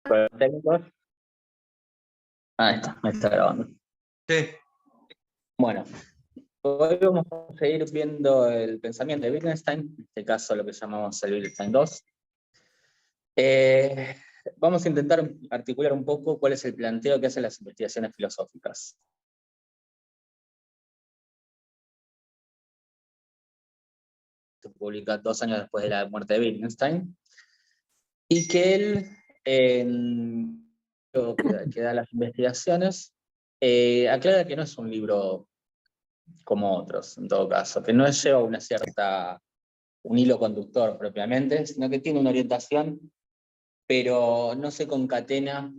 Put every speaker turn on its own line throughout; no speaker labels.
Problemas técnicos. Ahí está, me está grabando.
Sí.
Bueno, hoy vamos a seguir viendo el pensamiento de Wittgenstein, en este caso lo que llamamos el Wittgenstein 2. Vamos a intentar articular un poco cuál es el planteo que hacen las investigaciones filosóficas. Se publica 2 años después de la muerte de Wittgenstein, y que él, en lo que da las investigaciones, aclara que no es un libro como otros, en todo caso, que no lleva un hilo conductor propiamente, sino que tiene una orientación, pero no se concatena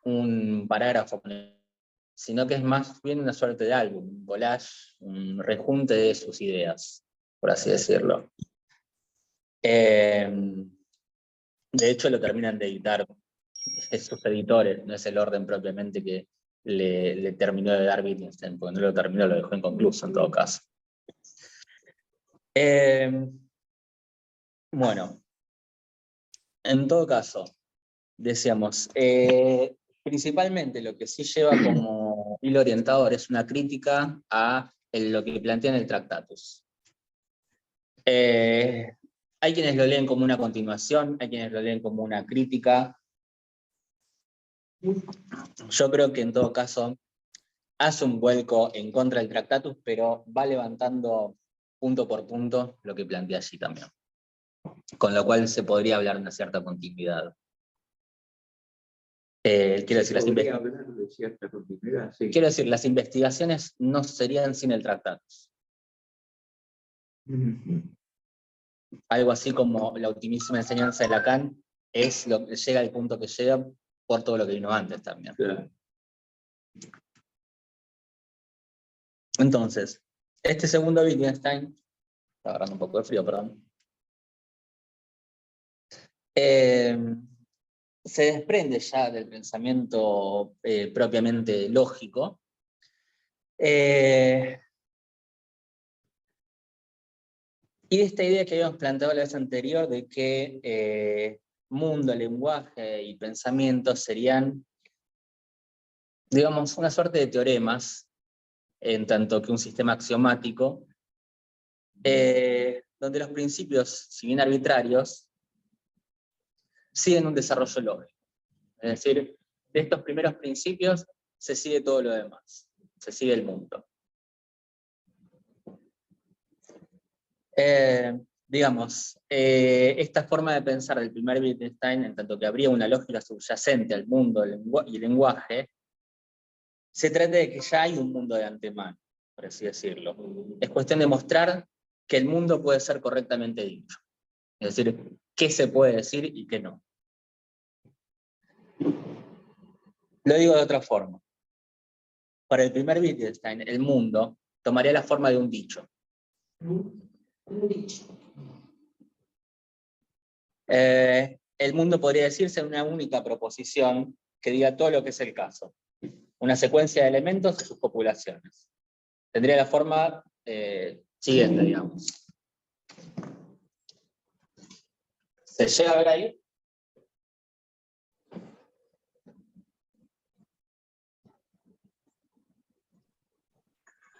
un parágrafo, sino que es más bien una suerte de álbum, un collage, un rejunte de sus ideas, por así decirlo. De hecho, lo terminan de editar sus editores, no es el orden propiamente que le terminó de dar Wittgenstein, porque no lo terminó, lo dejó inconcluso en todo caso. Bueno, en todo caso, decíamos, principalmente lo que sí lleva como hilo orientador es una crítica a lo que plantea en el Tractatus. Hay quienes lo leen como una continuación, hay quienes lo leen como una crítica. Yo creo que en todo caso hace un vuelco en contra del Tractatus, pero va levantando punto por punto lo que plantea allí también. Con lo cual se podría hablar de una cierta continuidad. Quiero decir, las investigaciones no serían sin el Tractatus. Algo así como la ultimísima enseñanza de Lacan es lo que llega al punto que llega por todo lo que vino antes también. Claro. Entonces, este segundo Wittgenstein, está agarrando un poco de frío, perdón. Se desprende ya del pensamiento propiamente lógico. Y de esta idea que habíamos planteado la vez anterior de que mundo, lenguaje y pensamiento serían, digamos, una suerte de teoremas, en tanto que un sistema axiomático, donde los principios, si bien arbitrarios, siguen un desarrollo lógico. Es decir, de estos primeros principios se sigue todo lo demás, se sigue el mundo. Esta forma de pensar del primer Wittgenstein, en tanto que habría una lógica subyacente al mundo y el lenguaje, se trata de que ya hay un mundo de antemano, por así decirlo. Es cuestión de mostrar que el mundo puede ser correctamente dicho. Es decir, qué se puede decir y qué no. Lo digo de otra forma. Para el primer Wittgenstein, el mundo tomaría la forma de un dicho. El mundo podría decirse en una única proposición que diga todo lo que es el caso. Una secuencia de elementos y sus populaciones. Tendría la forma siguiente, digamos. ¿Se llega a ver ahí?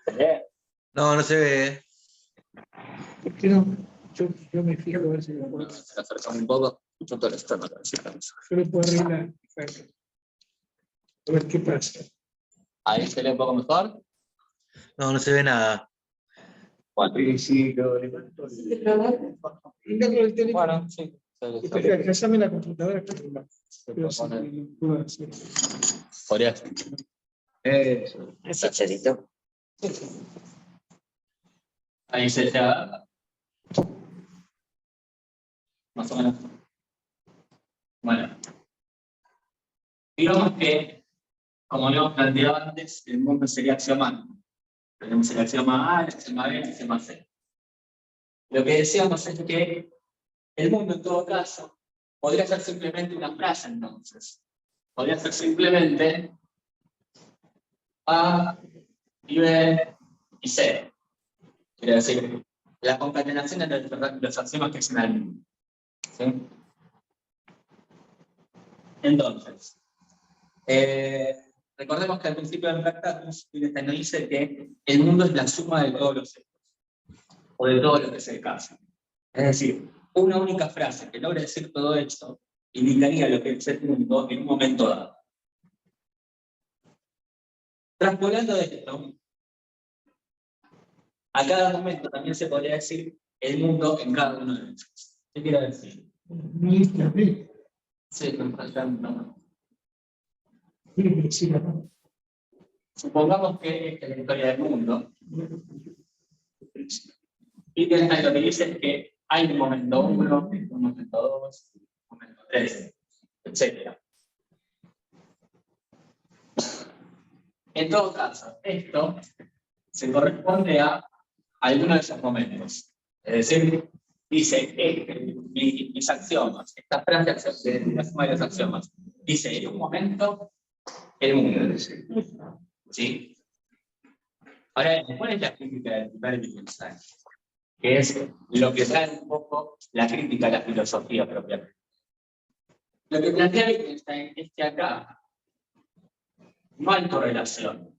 ¿Se ve?
No, no se ve.
¿Por qué no? Yo me fijo a ver si lo puedo.
Se acerca un poco. Yo todo esto no lo sé.
Yo lo puedo arreglar. A ver qué pasa.
Ahí se lee un poco mejor.
No, no se ve nada.
Bueno,
Sí, lo levanto.
bueno, sí.
Déjame la computadora.
Podría ser.
Eso.
Ese cherito. Ahí se llega. Más o menos. Bueno. Digamos que, como habíamos planteado antes, el mundo sería axiomático. Tenemos el axioma A, el axioma B, el axioma C. Lo que decíamos es que el mundo, en todo caso, podría ser simplemente una frase, entonces. Podría ser simplemente A y B y C. Quiere decir, la concatenación entre los axiomas que existen al mundo. ¿Sí? Entonces, recordemos que al principio del Tractatus, Wittgenstein nos dice que el mundo es la suma de todos los hechos, o de todo lo que se casa. Es decir, una única frase que logre decir todo esto indicaría lo que es el mundo en un momento dado. Traspolando esto, a cada momento también se podría decir el mundo en cada uno de ellos. ¿Qué quiero decir? Sí, me falta uno. Supongamos que esta es la historia del mundo. Y lo que dice es que hay un momento 1, un momento 2, un momento 3, etc. En todo caso, esto se corresponde a alguno de esos momentos. Es decir, dice que mis axiomas, esta frase de la suma de los axiomas, dice en un momento el mundo. ¿Sí? Ahora, ¿cuál es la crítica del primer Wittgenstein? Que es lo que trae un poco la crítica a la filosofía propiamente. Lo que plantea Wittgenstein es que acá no hay correlación.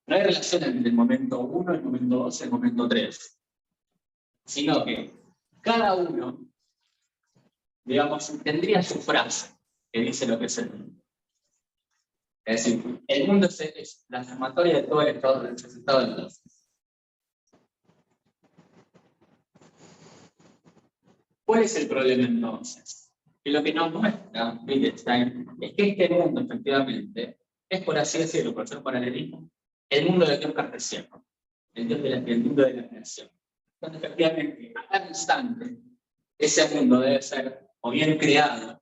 No hay relación entre el momento 1, el momento 2 y el momento 3. Sino que cada uno, digamos, tendría su frase que dice lo que es el mundo. Es decir, el mundo es la sumatoria de todo el estado del entonces. ¿Cuál es el problema entonces? Que lo que nos muestra Wittgenstein es que este mundo, efectivamente, es, por así decirlo, por ser paralelismo, el mundo del Dios cartesiano, el mundo de la creación. Entonces, efectivamente, a cada instante, ese mundo debe ser o bien creado,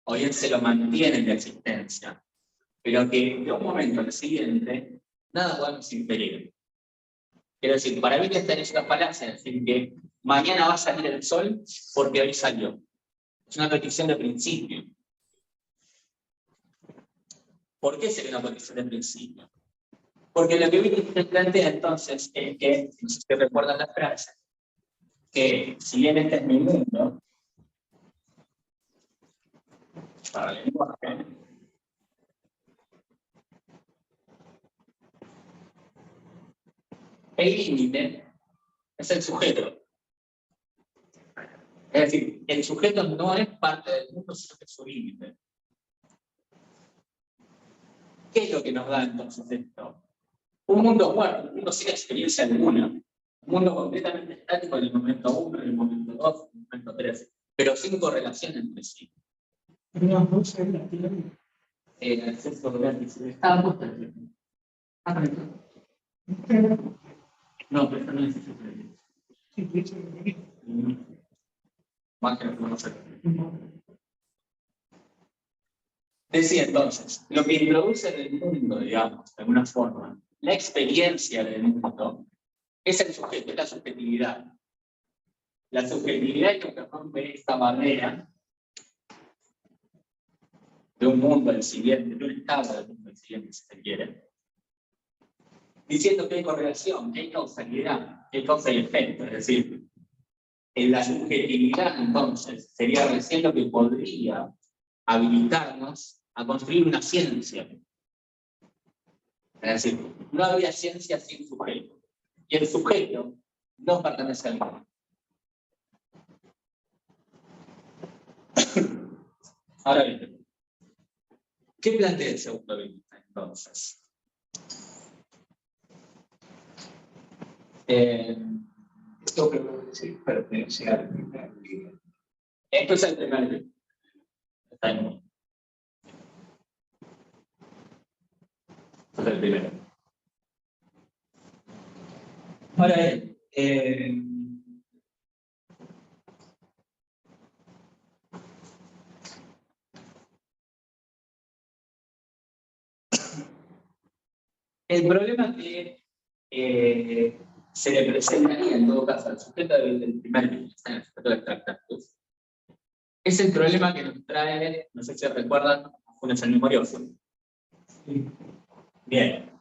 o bien se lo mantiene en la existencia, pero que de un momento al siguiente, nada podemos impedir. Quiero decir, para mí esta es una falacia, es decir, que mañana va a salir el sol porque hoy salió. Es una petición de principio. ¿Por qué sería una petición de principio? Porque lo que Wittgenstein plantea entonces es que, no sé si recuerdan la frase, que si bien este es mi mundo, para el lenguaje, el límite es el sujeto. Es decir, el sujeto no es parte del mundo, sino que es su límite. ¿Qué es lo que nos da entonces esto? Un mundo muerto, un mundo sin experiencia alguna. Un mundo completamente estático en el momento 1, en el momento 2, en el momento 3, pero sin correlación entre sí. Estaba puesto el no, pero no es más que no sé. Decía entonces, lo que introduce en el mundo, digamos, de alguna forma, la experiencia del mundo, es el sujeto, es la subjetividad. La subjetividad es lo que rompe esta barrera de un mundo al siguiente, de un estado del mundo al siguiente, si se quiere, diciendo que hay correlación, que hay causalidad, que hay causa y efecto. Es decir, en la subjetividad, entonces, sería recién lo que podría habilitarnos a construir una ciencia. Es decir, no habría ciencia sin sujeto. Y el sujeto no pertenece al mundo. Ahora bien, ¿qué plantea el segundo Wittgenstein entonces?
Esto que voy a decir pertenece al primer libro.
Esto es el primer libro. Está en uno. Esto es el primero. Ahora bien, el problema que se le presentaría en todo caso al sujeto del primer Wittgenstein, el sujeto del Tractatus, es el problema que nos trae, no sé si recuerdan, Funes el Memorioso. Bien.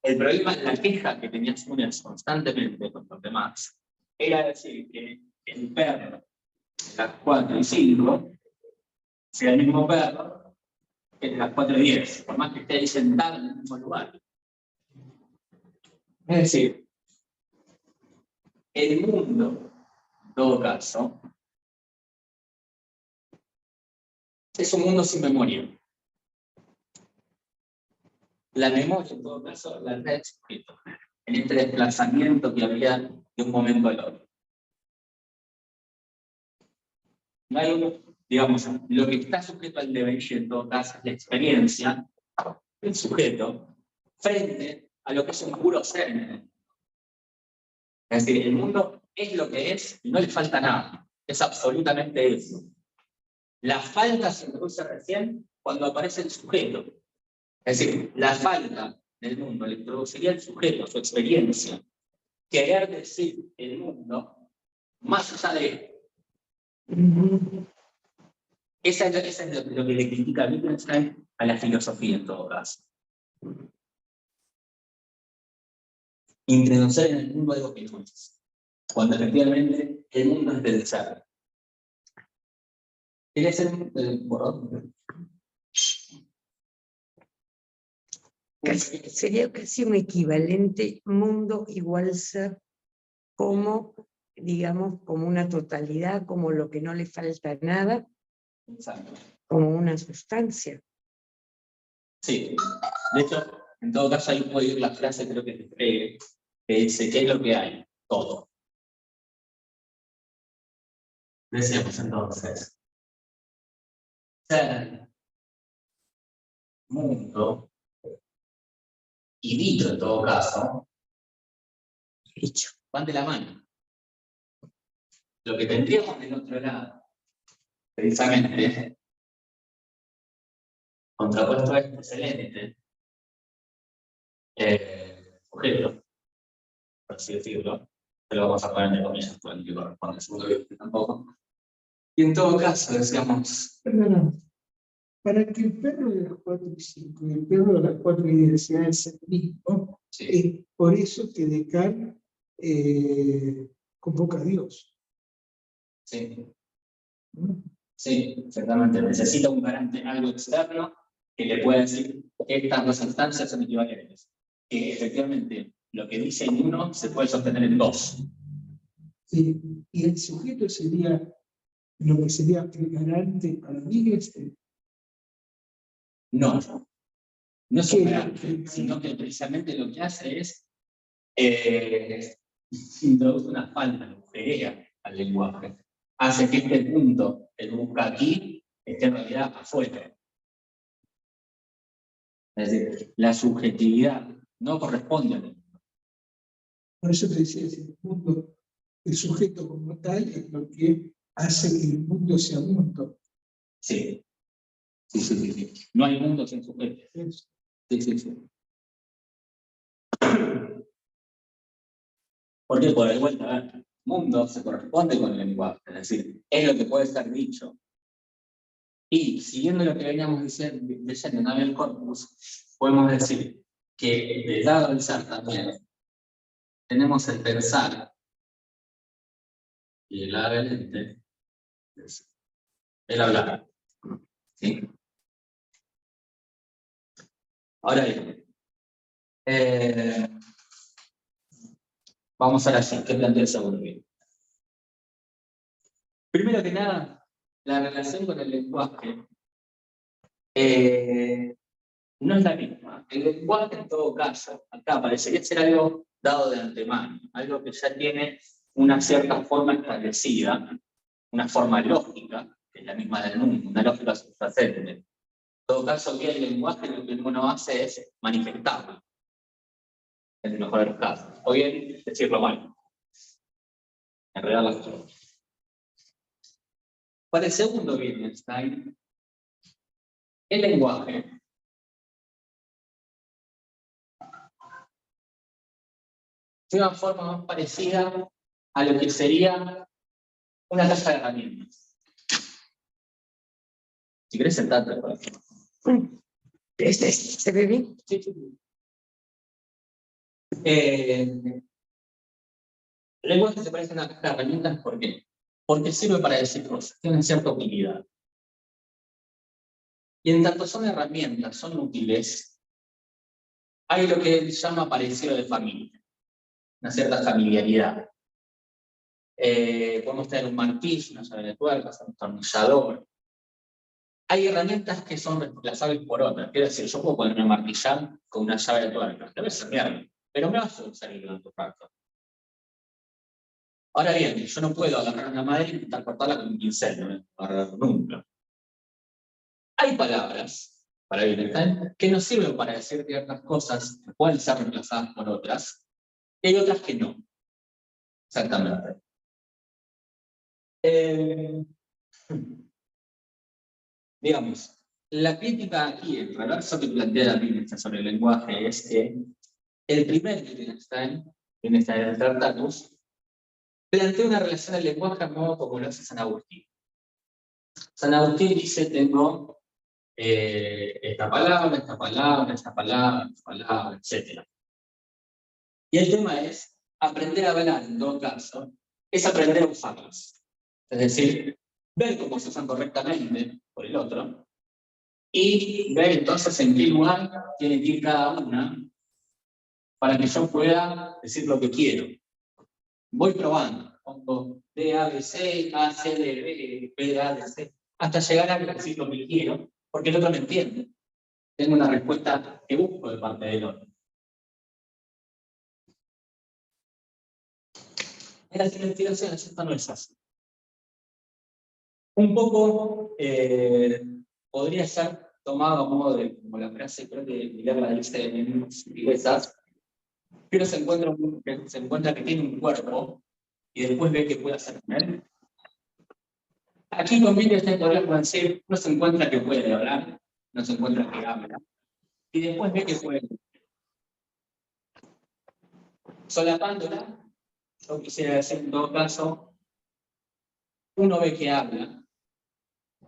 El problema, la queja que tenía Funes constantemente con los demás, era decir que el perro, las 4 y 5, sea el mismo perro que de las 4:10, por más que esté ahí sentado en el mismo lugar. Es decir, el mundo, en todo caso, es un mundo sin memoria. La memoria, en todo caso, la trae el sujeto, en este desplazamiento que había de un momento al otro. No hay uno, digamos, lo que está sujeto al devenir, en todo caso, es la experiencia del sujeto frente a lo que es un puro ser. Es decir, el mundo es lo que es y no le falta nada. Es absolutamente eso. La falta se produce recién cuando aparece el sujeto. Es decir, la falta del mundo le produciría el sujeto, su experiencia, querer decir el mundo más allá de esto. Esa es lo que le critica Wittgenstein a la filosofía en todo caso. Introducir en el mundo algo que no es, cuando efectivamente el mundo es del ser. ¿Quieres ser el borrón?
Sería casi un equivalente mundo igual ser como, digamos, como una totalidad, como lo que no le falta nada,
Exacto.
como una sustancia.
Sí. De hecho, en todo caso, ahí puede ir la frase, creo que es de Frege, que dice, ¿qué es lo que hay? Todo. Decíamos entonces, ser, mundo, y dicho en todo caso,
Dicho.
van de la mano. Lo que tendríamos del otro lado, precisamente, contrapuesto a este excelente sujeto, por así decirlo, que lo vamos a poner entre comillas, porque no corresponde, seguro que tampoco. Y en todo caso, decíamos,
Perdona, para que el perro de las 4:05 y el perro de las 4:10 sea el mismo,
sí,
es por eso que Descartes convoca a Dios.
sí,
¿No?
sí, exactamente, necesita un garante, algo externo, que le pueda decir que estas dos instancias son equivalentes. Que efectivamente lo que dice en uno se puede sostener en dos.
Sí, y el sujeto sería lo que sería el garante para mí,
No, no es un
¿qué?
garante, sino que precisamente lo que hace es introduce una falta, agujerea al lenguaje. Hace que este punto que busca aquí esté en realidad afuera. Es decir, la subjetividad no corresponde al mundo.
Por eso te decía, el mundo, el sujeto como tal es lo que hace que el mundo sea mundo.
Sí. Sí, sí, sí, sí. No hay mundo sin sujeto.
Es-
Sí, sí, sí. Porque por el vuelta, a ver, mundo se corresponde con el lenguaje, es decir, es lo que puede ser dicho. Y siguiendo lo que veníamos diciendo en el corpus, podemos decir que del lado del ser también tenemos el pensar y el lado del ente es el hablar. ¿Sí? Ahora bien, vamos a la que plantea el segundo video. Primero que nada, la relación con el lenguaje no es la misma. El lenguaje, en todo caso, acá parecería ser algo dado de antemano, algo que ya tiene una cierta forma establecida, una forma lógica, que es la misma del mundo, una lógica subyacente. En todo caso, que el lenguaje lo que uno hace es manifestarlo, en el mejor de los casos, o bien decirlo mal, enredar las cosas. Para el segundo Wittgenstein, el lenguaje de una forma más parecida a lo que sería una caja de herramientas. Si querés sentarte por aquí.
¿Se ve bien?
Sí, sí, sí. El lenguaje se parece a una caja de herramientas, ¿por qué? Porque sirve para decir cosas, tiene cierta utilidad. Y en tanto son herramientas, son útiles, hay lo que se llama parecido de familia, una cierta familiaridad. Podemos tener un martillo, una llave de tuercas, un destornillador. Hay herramientas que son reemplazables por otras. Quiero decir, yo puedo ponerme a martillar con una llave de tuercas, debe ser bien, pero me va a salir durante un rato. Ahora bien, yo no puedo agarrar una madera y intentar cortarla con un pincel, no me va a agarrar nunca. Hay palabras para Wittgenstein que nos sirven para decir ciertas cosas que pueden ser reemplazadas por otras, y hay otras que no. Exactamente. Digamos, la crítica aquí, el reverso que plantea Wittgenstein sobre el lenguaje es que el primer Wittgenstein de Tractatus, plantea una relación del lenguaje a modo como lo hace San Agustín. San Agustín dice, tengo esta palabra, esta palabra, esta palabra, esta palabra, etc. Y el tema es, aprender a hablar, en todo caso, es aprender a usarlas. Es decir, ver cómo se usan correctamente por el otro, y ver entonces en qué lugar tiene que ir cada una para que yo pueda decir lo que quiero. Voy probando, pongo D, A, B, C, A, C, D, B, B, A, D, C, hasta llegar a decir lo que quiero, porque el otro me entiende. Tengo una respuesta que busco de parte del otro. En las investigaciones esto no es así. Un poco podría ser tomado a modo de, como la frase, creo que Miguel la dice en Riquezas, pero se encuentra que tiene un cuerpo y después ve que puede hacer con él. Aquí con Wittgenstein podríamos decir, no se encuentra que puede hablar, no se encuentra que habla, y después ve que puede. Solapándola, yo quisiera decir en todo caso, uno ve que habla,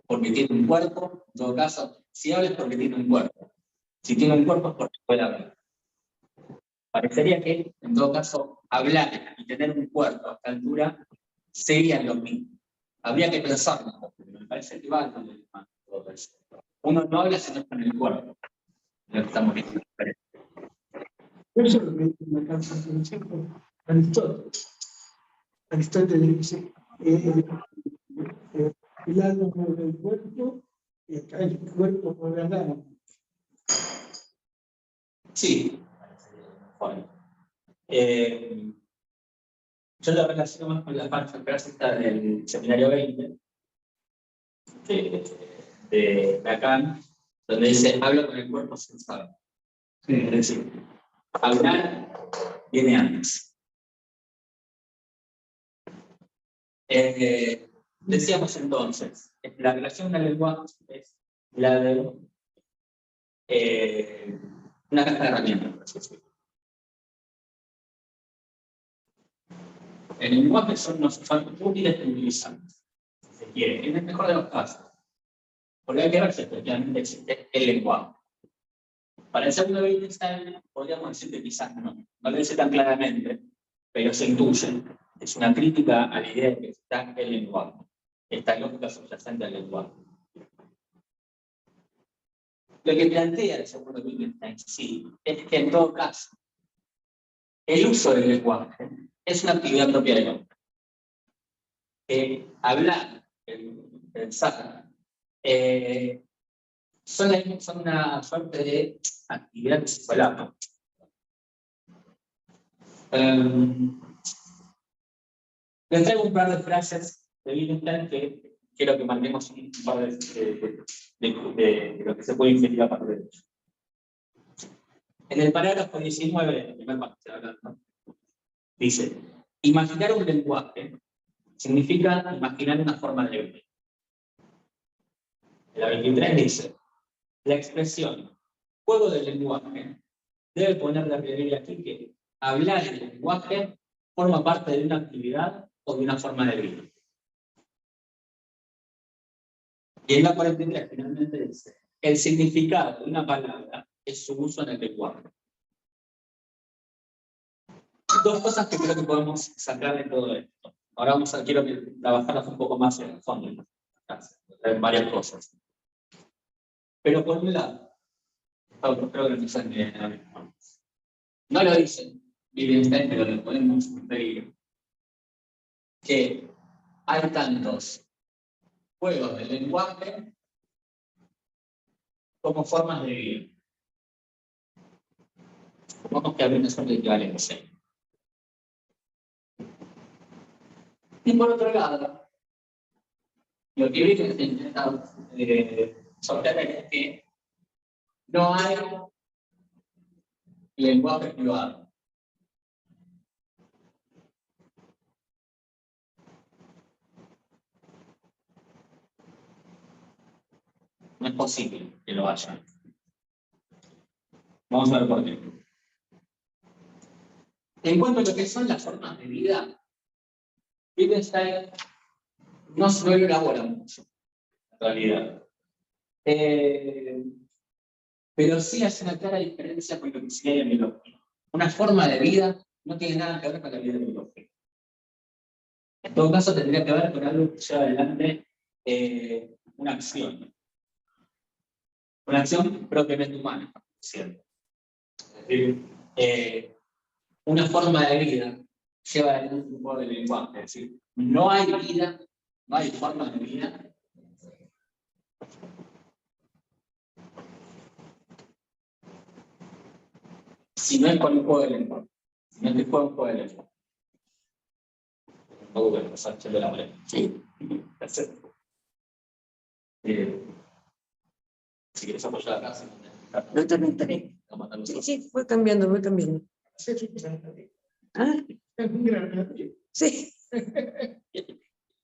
porque tiene un cuerpo, en todo caso, si habla es porque tiene un cuerpo. Si tiene un cuerpo es porque puede hablar. Parecería que, en todo caso, hablar y tener un cuerpo a esta altura serían lo mismo. Habría que pensarlo, porque me parece que va con el todo eso. Uno no habla sino con el cuerpo. Lo que estamos viendo.
Eso es lo que me cansa, por ejemplo, Aristóteles. Aristóteles dice, el alma mueve el cuerpo y acá el cuerpo mueve al alma.
Sí. Bueno. Yo lo relaciono más con la parte clásica del seminario 20 de Lacan, donde dice, hablo con el cuerpo sensado. Es decir, hablar viene antes. Decíamos entonces, la relación del lenguaje es la de una caja de herramientas, por así decirlo. El lenguaje son útiles que utilizamos, si se quiere, en el mejor de los casos. Porque hay que ver si efectivamente existe el lenguaje. Para el segundo Wittgenstein podríamos decir que quizás no lo dice tan claramente, pero se intuye. Es una crítica a la idea de que está el lenguaje, esta lógica subyacente al lenguaje. Lo que plantea el segundo Wittgenstein, sí, es que en todo caso, el uso del lenguaje es una actividad propia del hombre. Hablar, pensar, son una suerte de actividad que se solapa. Les traigo un par de frases de Wittgenstein que quiero que marquemos un par de lo que se puede inferir a partir de ello. En el parágrafo 19 del primer párrafo, dice, imaginar un lenguaje significa imaginar una forma de vivir. En la 23 dice, la expresión juego del lenguaje debe poner de relieve aquí que hablar el lenguaje forma parte de una actividad o de una forma de vida. Y en la 43 finalmente dice, el significado de una palabra es su uso en el lenguaje. Dos cosas que creo que podemos sacar de todo esto. Ahora quiero trabajarlas un poco más en el fondo, en varias cosas. Pero por un lado, creo que no dicen no lo dicen Wittgenstein, pero lo podemos inferir, que hay tantos juegos de lenguaje como formas de vivir. Supongamos que algunos son de equivalencia. Y por otro lado, lo que Wittgenstein intenta sostener es que no hay lenguaje privado. No es posible que lo haya. Vamos a ver por qué. En cuanto a lo que son las formas de vida, Wittgenstein no se lo elabora mucho, en realidad. Pero sí hace una clara diferencia con lo que sería el biológico. Una forma de vida no tiene nada que ver con la vida biológica. En todo caso, tendría que ver con algo que lleva adelante una acción. Una acción propiamente humana, ¿cierto? Es decir, una forma de vida lleva adelante un poco de lenguaje. Es decir, no hay vida, no hay forma de vida si no es con un juego de lenguaje. Si no es que juega un juego de lenguaje. No voy a pasar de la pared. Sí. Perfecto. Si quieres apoyar acá, sí.
No, está bien. Sí, sí, voy cambiando. ¿Ah? Sí.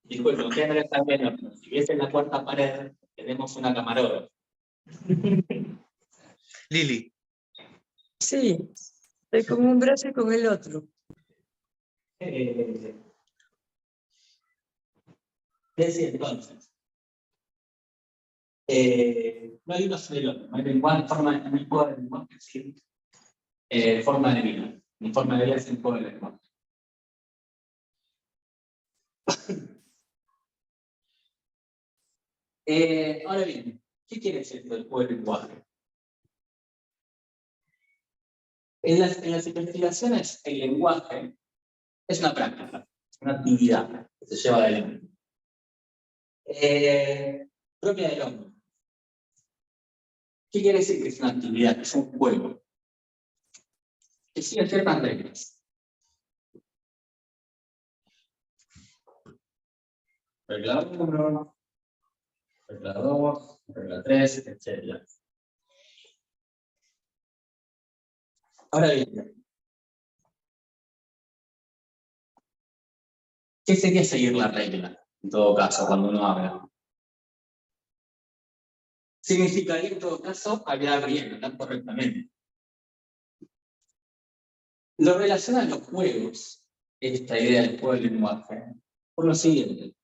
Disculpe, usted no está viendo. Si ves en la cuarta pared, tenemos una camarógrafa.
Lili.
Sí. Estoy con un brazo y con el otro.
Decía entonces, no hay uno solo, no hay igual forma de lenguaje, sí, forma de vida. Mi forma de vida es el juego de lenguaje. Ahora bien, ¿qué quiere decir esto del juego de lenguaje? En las investigaciones, el lenguaje es una práctica, una actividad que se lleva adelante. Propia del hombre. ¿Qué quiere decir que es una actividad, que es un juego? Que sigue ciertas reglas. Regla 1, regla 2, regla 3, etc. Ahora bien, ¿qué sería seguir la regla? En todo caso, cuando uno habla. Significaría en todo caso hablar bien, hablar correctamente. Lo relaciona a los juegos, esta idea del juego del lenguaje, por lo siguiente.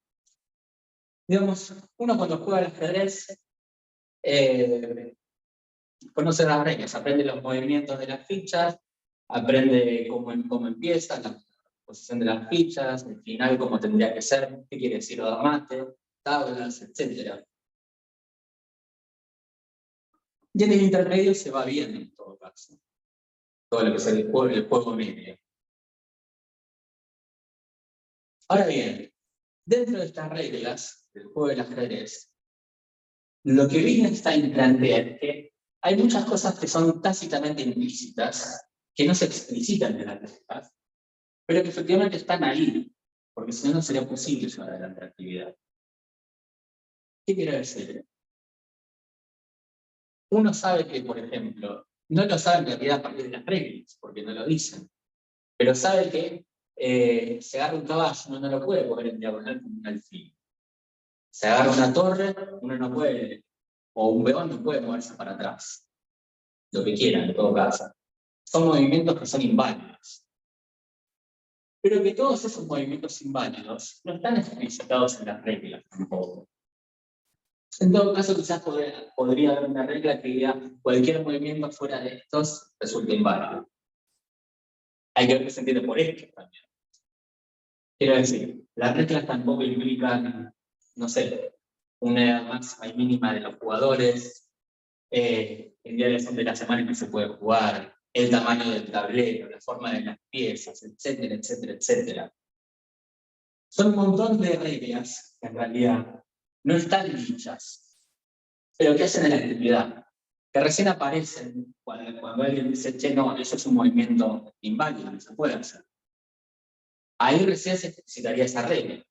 Digamos, uno cuando juega al ajedrez conoce las reglas, aprende los movimientos de las fichas, aprende cómo empieza, la posición de las fichas, el final cómo tendría que ser, qué quiere decir mate, tablas, etc. Y en el intermedio se va viendo en todo caso. Todo lo que es el juego medio. Ahora bien, dentro de estas reglas del juego del ajedrez, lo que Wittgenstein plantea es que hay muchas cosas que son tácitamente implícitas, que no se explicitan en las reglas, pero que efectivamente están ahí, porque si no, no sería posible llevar adelante la actividad. ¿Qué quiero decir? Uno sabe que, por ejemplo, no lo sabe en realidad a partir de las reglas, porque no lo dicen, pero sabe que se agarra un caballo, uno no lo puede poner en diagonal como un alfil. Se agarra una torre, uno no puede, o un peón no puede moverse para atrás. Lo que quieran, en todo caso. Son movimientos que son inválidos. Pero que todos esos movimientos inválidos no están explicitados en las reglas tampoco. En todo caso, quizás podría haber una regla que diga cualquier movimiento fuera de estos resulta inválido. Hay que ver qué se entiende por esto también. Quiero decir, las reglas tampoco implican, no sé, una edad máxima y mínima de los jugadores, el día de la semana en que se puede jugar, el tamaño del tablero, la forma de las piezas, etcétera, etcétera, etcétera. Son un montón de reglas que en realidad no están dichas, pero que hacen en la actividad, que recién aparecen cuando alguien dice, che, no, eso es un movimiento inválido, no se puede hacer. Ahí recién se necesitaría esa regla.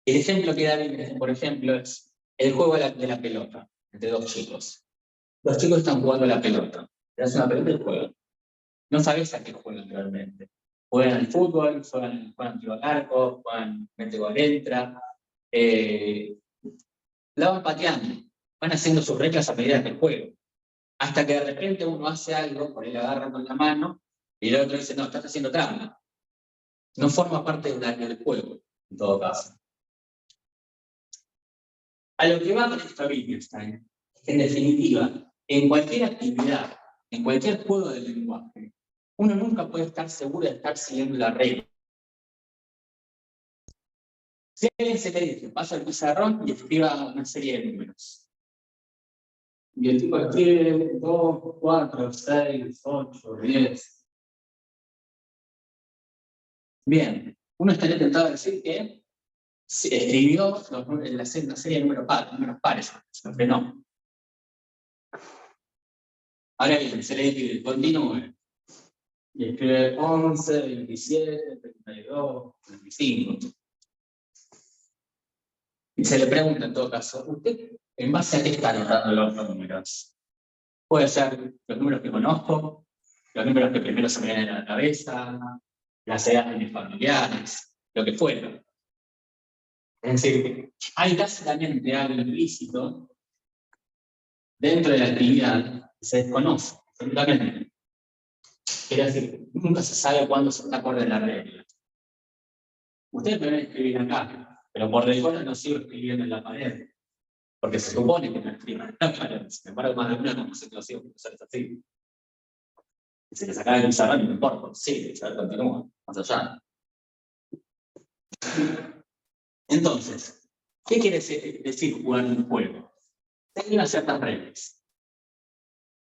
El ejemplo que da, por ejemplo, es el juego de la pelota entre dos chicos. Los chicos están jugando a la pelota. Le das una pelota y juegan. No sabes a qué juegan realmente. Juegan al fútbol, juegan tiro al arco, juegan mete gol entra. La van pateando. Van haciendo sus reglas a medida que juego. Hasta que de repente uno hace algo, por ahí la agarra con la mano, y el otro dice, no, estás haciendo trampa. No forma parte del juego, en todo caso. A lo que va con esto Wittgenstein, en definitiva, en cualquier actividad, en cualquier juego del lenguaje, uno nunca puede estar seguro de estar siguiendo la regla. Si a alguien se le dice, pasa el pizarrón y escriba una serie de números. Y el tipo escribe 2, 4, 6, 8, 10. Bien, uno estaría tentado a decir que escribió una serie de números pares, pero no. Ahora bien, se le dice, continúe. Y escribe 11, 27, 32, 25. Y se le pregunta en todo caso, ¿usted en base a qué está anotando los números? Puede ser los números que conozco, los números que primero se me vienen a la cabeza, las edades de mis familiares, lo que fuera. Es decir, hay tácitamente algo implícito dentro de la actividad que se desconoce, absolutamente. Quiere decir, nunca se sabe cuándo se está acorde la regla. Ustedes pueden escribir acá, pero por default no sigo escribiendo en la pared, porque se supone que no escriban en la pared. Sin embargo, más de una no se lo sigo usar así. Se les acaba de usar, no importa, sí, continúa, más allá. Entonces, ¿qué quiere decir jugar un juego? Tenía ciertas reglas.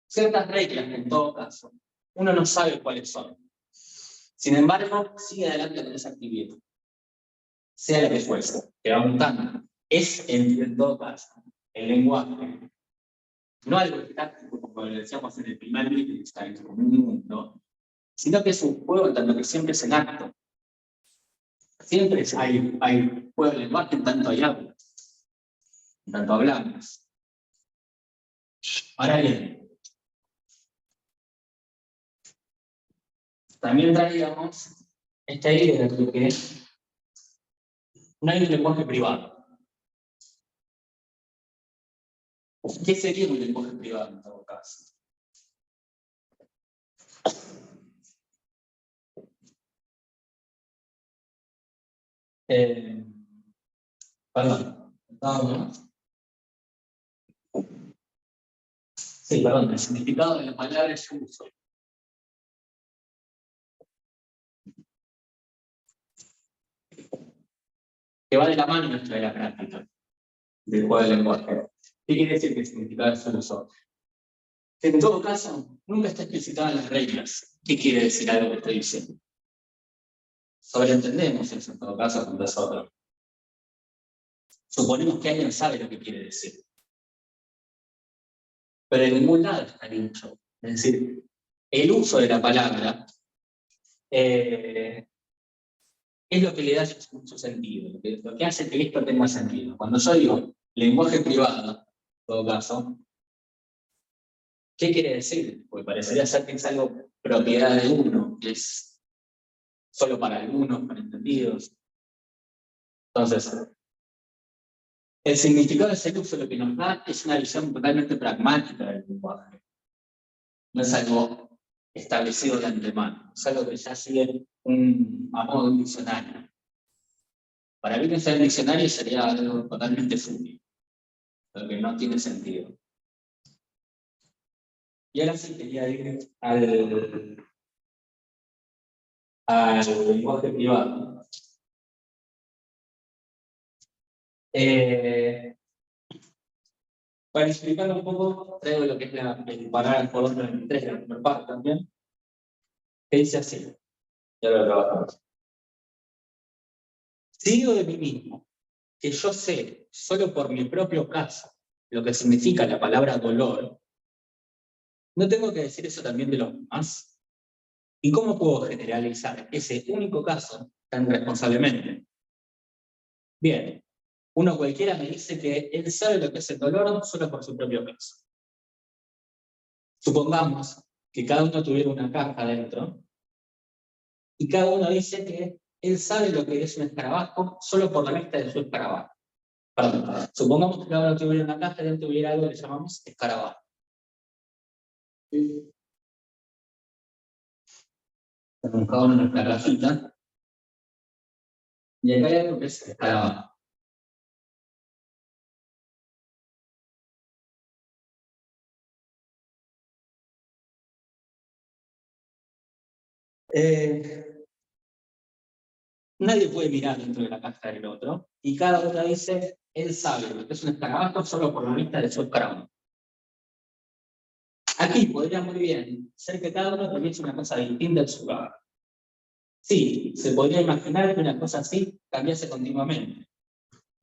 Ciertas reglas, en todo caso, uno no sabe cuáles son. Sin embargo, sigue adelante con esa actividad. Sea lo que fuese, que va mutando. Es, en todo caso, el lenguaje. No algo estático, como lo decíamos en el primer vídeo, que está como un mundo, sino que es un juego en tanto que siempre es en acto. Siempre hay juego de lenguaje en tanto hay habla, en tanto hablamos. Ahora bien, también traíamos esta idea de que no hay un lenguaje privado. ¿Qué sería un lenguaje privado en todo caso? Perdón. Sí, perdón, el significado de la palabra es uso. Que va de la mano nuestra de la práctica del juego del lenguaje. ¿Qué quiere decir que el significado es uso? En todo caso, nunca está explicitado en las reglas. ¿Qué quiere decir algo que estoy diciendo? Sobreentendemos eso en todo caso con nosotros. Suponemos que alguien sabe lo que quiere decir. Pero en ningún lado está dicho. Es decir, el uso de la palabra es lo que le da su sentido, lo que hace que esto tenga sentido. Cuando yo digo lenguaje privado, en todo caso, ¿qué quiere decir? Porque parecería ser que es algo propiedad de uno, que es solo para algunos, para entendidos. Entonces, el significado de ese uso lo que nos da es una visión totalmente pragmática del lenguaje. No es algo establecido de antemano, es algo que ya sigue a modo de un diccionario. Para mí, pensar en diccionario sería algo totalmente fútil, lo que no tiene sentido. Y ahora sí quería ir al lenguaje privado. Para explicar un poco, traigo lo que es el parágrafo 293 de la primera parte también, que dice así, ya lo trabajamos. Si digo de mí mismo que yo sé solo por mi propio caso lo que significa la palabra dolor, ¿no tengo que decir eso también de los demás? ¿Y cómo puedo generalizar ese único caso tan responsablemente? Bien, uno cualquiera me dice que él sabe lo que es el dolor solo por su propio caso. Supongamos que cada uno tuviera una caja dentro y cada uno dice que él sabe lo que es un escarabajo solo por la vista de su escarabajo. Perdón, supongamos que cada uno tuviera una caja y dentro hubiera algo que llamamos escarabajo. Con cada uno nuestra cajita. Y acá hay algo que es escarabajo. Nadie puede mirar dentro de la caja del otro, y cada uno dice, él sabe lo que es un escarabajo solo por la vista de su escarabajo. Aquí podría muy bien ser que cada uno tuviese una cosa distinta en su caja. Sí, se podría imaginar que una cosa así cambiase continuamente.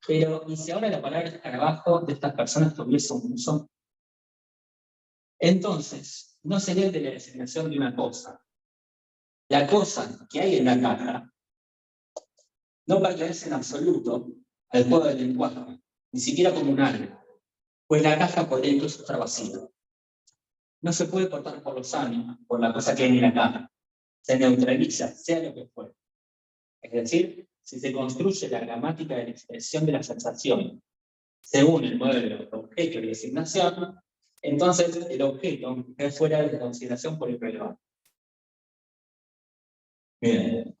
Pero, ¿y si ahora la palabra escarabajo de estas personas tuviese un uso? Entonces, no sería el de la designación de una cosa. La cosa que hay en la caja no pertenece en absoluto al juego del lenguaje, ni siquiera como un algo, pues la caja podría incluso estar vacía. No se puede cortar por los años, por la cosa que hay en la caja. Se neutraliza, sea lo que fuere. Es decir, si se construye la gramática de la expresión de la sensación según el modelo de objeto y designación, entonces el objeto es fuera de consideración por irrelevante. Bien.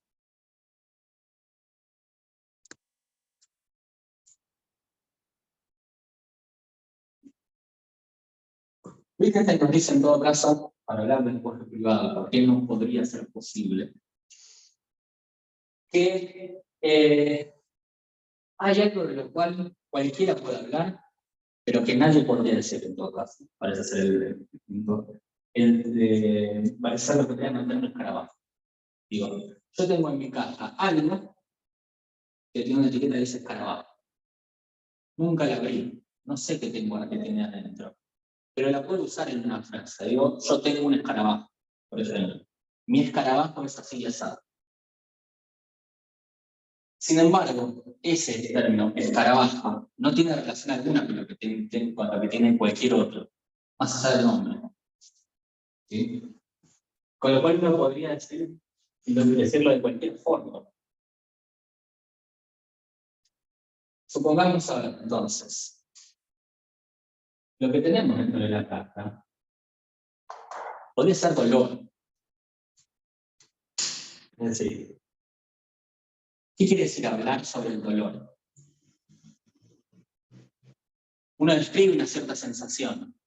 Wittgenstein nos dice en todo caso, para hablar del lenguaje privado, ¿por qué no podría ser posible? Que hay algo de lo cual cualquiera puede hablar, pero que nadie podría decir en todo caso. Parece ser parece ser lo que quería mantener un escarabajo. Digo, yo tengo en mi caja algo que tiene una etiqueta que dice escarabajo. Nunca la abrí, no sé qué tengo que tiene adentro, pero la puedo usar en una frase. Digo, yo tengo un escarabajo, por ejemplo. Mi escarabajo es así y asado. Sin embargo, ese término, escarabajo, no tiene relación alguna con lo que tiene cualquier otro, más allá del nombre. ¿Sí? Con lo cual uno podría decirlo de cualquier forma. Supongamos ahora, entonces, lo que tenemos dentro de la caja podría ser dolor. Es decir, ¿qué quiere decir hablar sobre el dolor? Uno describe una cierta sensación.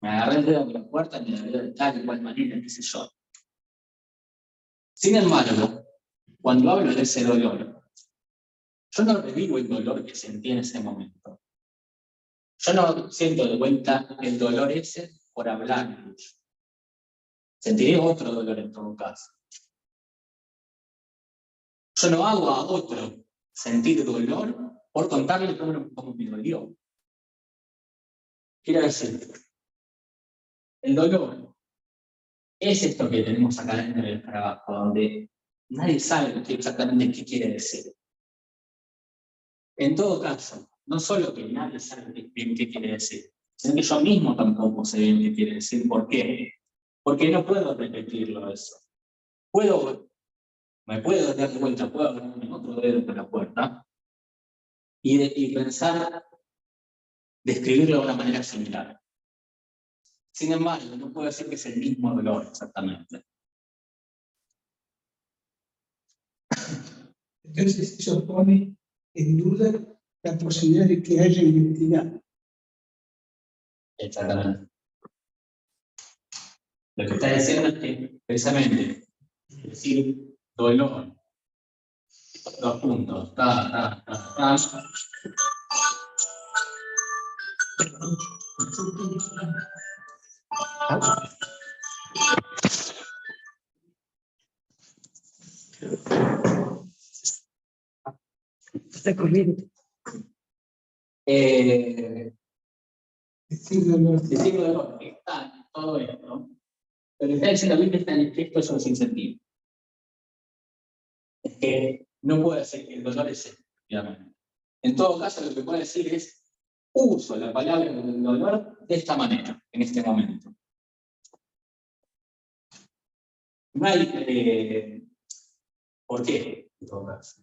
Me agarré el dedo con la puerta y me la veo de tal y cual manera, qué sé yo. Sin embargo, cuando hablo de ese dolor, yo no revivo el dolor que sentí en ese momento. Yo no siento de vuelta el dolor ese por hablar de ello. Sentiré otro dolor en todo caso. Yo no hago a otro sentir dolor por contarle cómo me dolió. Quiero decir, el dolor es esto que tenemos acá dentro del escarabajo, donde nadie sabe exactamente qué quiere decir. En todo caso, no solo que nadie sabe bien qué quiere decir, sino que yo mismo tampoco sé bien qué quiere decir. ¿Por qué? Porque no puedo repetirlo eso. Me puedo dar vuelta, puedo agarrarme otro dedo con la puerta y pensar, describirlo de una manera similar. Sin embargo, no puedo decir que es el mismo dolor exactamente.
Entonces eso pone en duda la posibilidad de que haya identidad.
Exactamente. Lo que está diciendo es que, precisamente, decir dolor, dos puntos,
Está corriendo.
Decir dolor.
Decir dolor, está todo esto. Lo que está diciendo David está en esto es un sinsentido. Es que no puede ser que el dolor es efectivamente. En todo caso, lo que puede decir es uso la palabra del dolor de esta manera, en este momento. No hay, ¿por qué? En todo caso.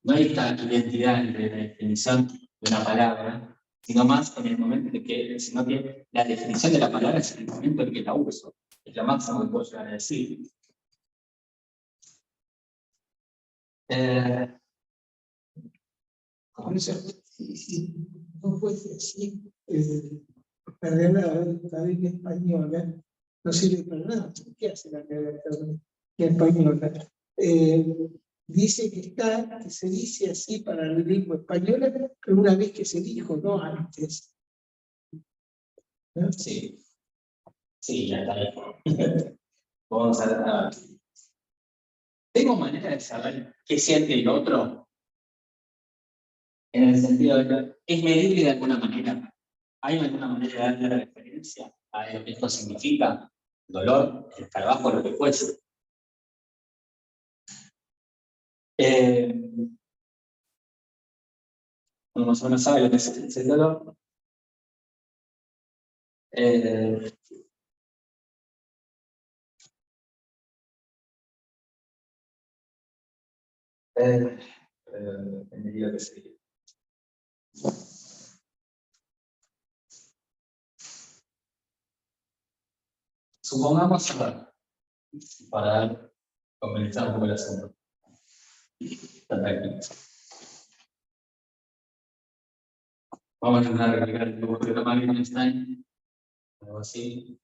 No hay esta identidad entre la definición de una palabra, sino más en el momento en que, sino que la definición de la palabra es en el momento en que la uso. Es lo máximo que puedo llegar a decir.
Por eso, si no fuese así, perder la Biblia española no sirve para nada. ¿Qué hace la redacción española? Dice que se dice así para la lengua española, pero una vez que se dijo, no antes. ¿No?
Sí. Sí, ya está. Vamos a ver. ¿Tengo manera de saber qué siente el otro? En el sentido de que es medible de alguna manera. ¿Hay alguna manera de darle referencia a lo que esto significa? Dolor, el trabajo, lo que fuese. Uno más o menos sabe lo que es el dolor. Entendería que sería. Supongamos, para comenzar un poco el asunto. Vamos a intentar replicar el dibujo de Riemann y Einstein. Algo así.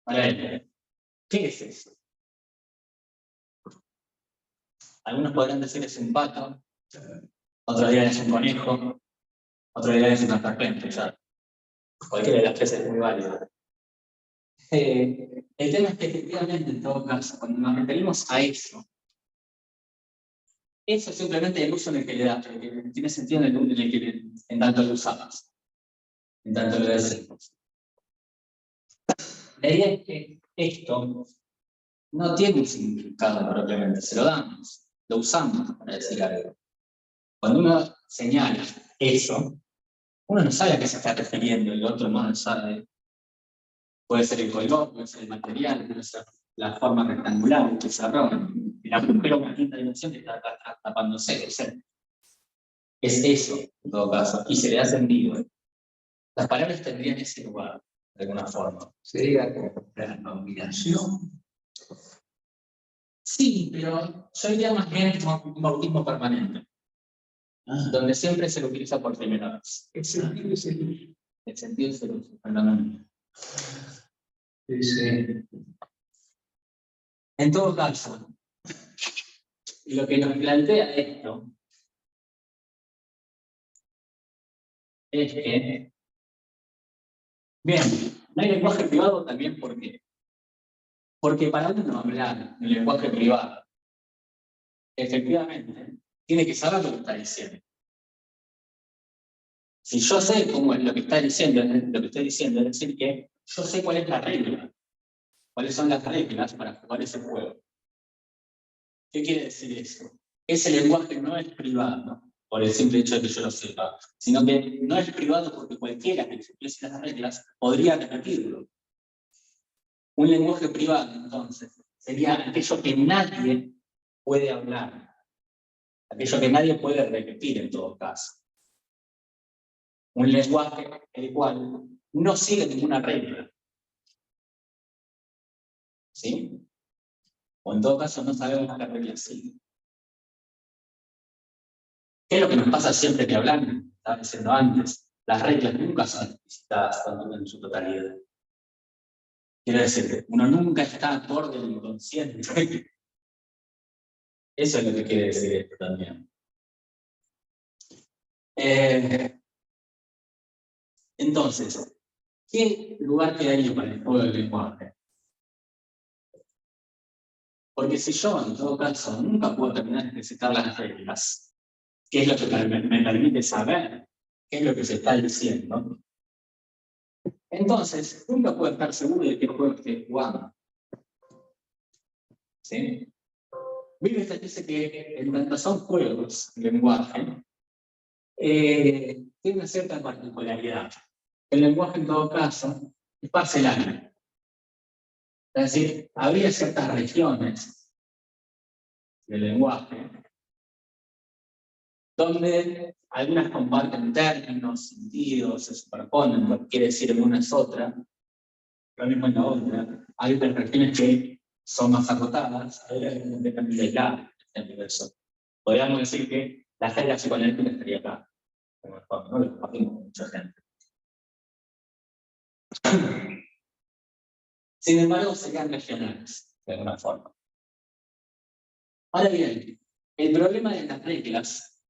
Vale. ¿Qué es eso? Algunos podrán decir que es un pato, otros dirán que es un conejo, otros dirán que es una serpiente. Ya. Cualquiera de las tres es muy válida. El tema es que efectivamente, en todo caso, cuando nos referimos a eso es simplemente el uso en el que le das, que tiene sentido en el que en tanto lo usamos, en tanto lo decimos. La idea es que esto no tiene un significado propiamente, se lo damos, lo usamos para decir algo. Cuando uno señala eso, uno no sabe a qué se está refiriendo, el otro no lo sabe. Puede ser el color, puede ser el material, puede ser la forma rectangular, el pizarrón, el agujero con quinta dimensión que está tapándose. Es eso, en todo caso, y se le da sentido. Las palabras tendrían ese lugar, de alguna forma. Sería como la combinación. Sí, pero yo diría más bien un bautismo permanente, donde siempre se lo utiliza por primera vez.
El sentido es el uso.
El sentido es el uso, permanente. Sí. En todo caso, lo que nos plantea esto es que, bien, no hay lenguaje privado también, ¿por qué? Porque para uno hablar en lenguaje privado, efectivamente, tiene que saber lo que está diciendo. Si yo sé cómo es lo que está diciendo, lo que estoy diciendo, es decir, que yo sé cuál es la regla, cuáles son las reglas para jugar ese juego. ¿Qué quiere decir eso? Ese lenguaje no es privado, por el simple hecho de que yo lo sepa, sino que no es privado porque cualquiera que supiese las reglas podría repetirlo. Un lenguaje privado, entonces, sería aquello que nadie puede hablar, aquello que nadie puede repetir en todo caso. Un lenguaje el cual no sigue ninguna regla. ¿Sí? O en todo caso no sabemos qué regla sigue. ¿Qué es lo que nos pasa siempre que hablamos? Estaba diciendo antes, las reglas nunca son explicitadas en su totalidad. Quiero decir, uno nunca está acorde al inconsciente Eso es lo que quiere decir esto también. Entonces, ¿qué lugar quedaría para el juego del lenguaje? Porque si yo, en todo caso, nunca puedo terminar de explicitar las reglas, ¿qué es lo que me permite saber qué es lo que se está diciendo? Entonces, nunca puedo estar seguro de qué juego estoy jugando. ¿Sí? Wittgenstein dice que en tanto son juegos, el lenguaje, tiene una cierta particularidad. El lenguaje, en todo caso, es parcelario. Es decir, habría ciertas regiones del lenguaje donde algunas comparten términos, sentidos, se superponen, lo que quiere decir en una es otra, lo mismo en la otra. Hay otras regiones que son más acotadas, hay otras que completamente aisladas en el universo. Podríamos decir que la jerga psicoanalítica estaría acá, ¿no? Lo compartimos con mucha gente. Sin embargo, serían regionales, de alguna forma. Ahora bien, el problema de las reglas,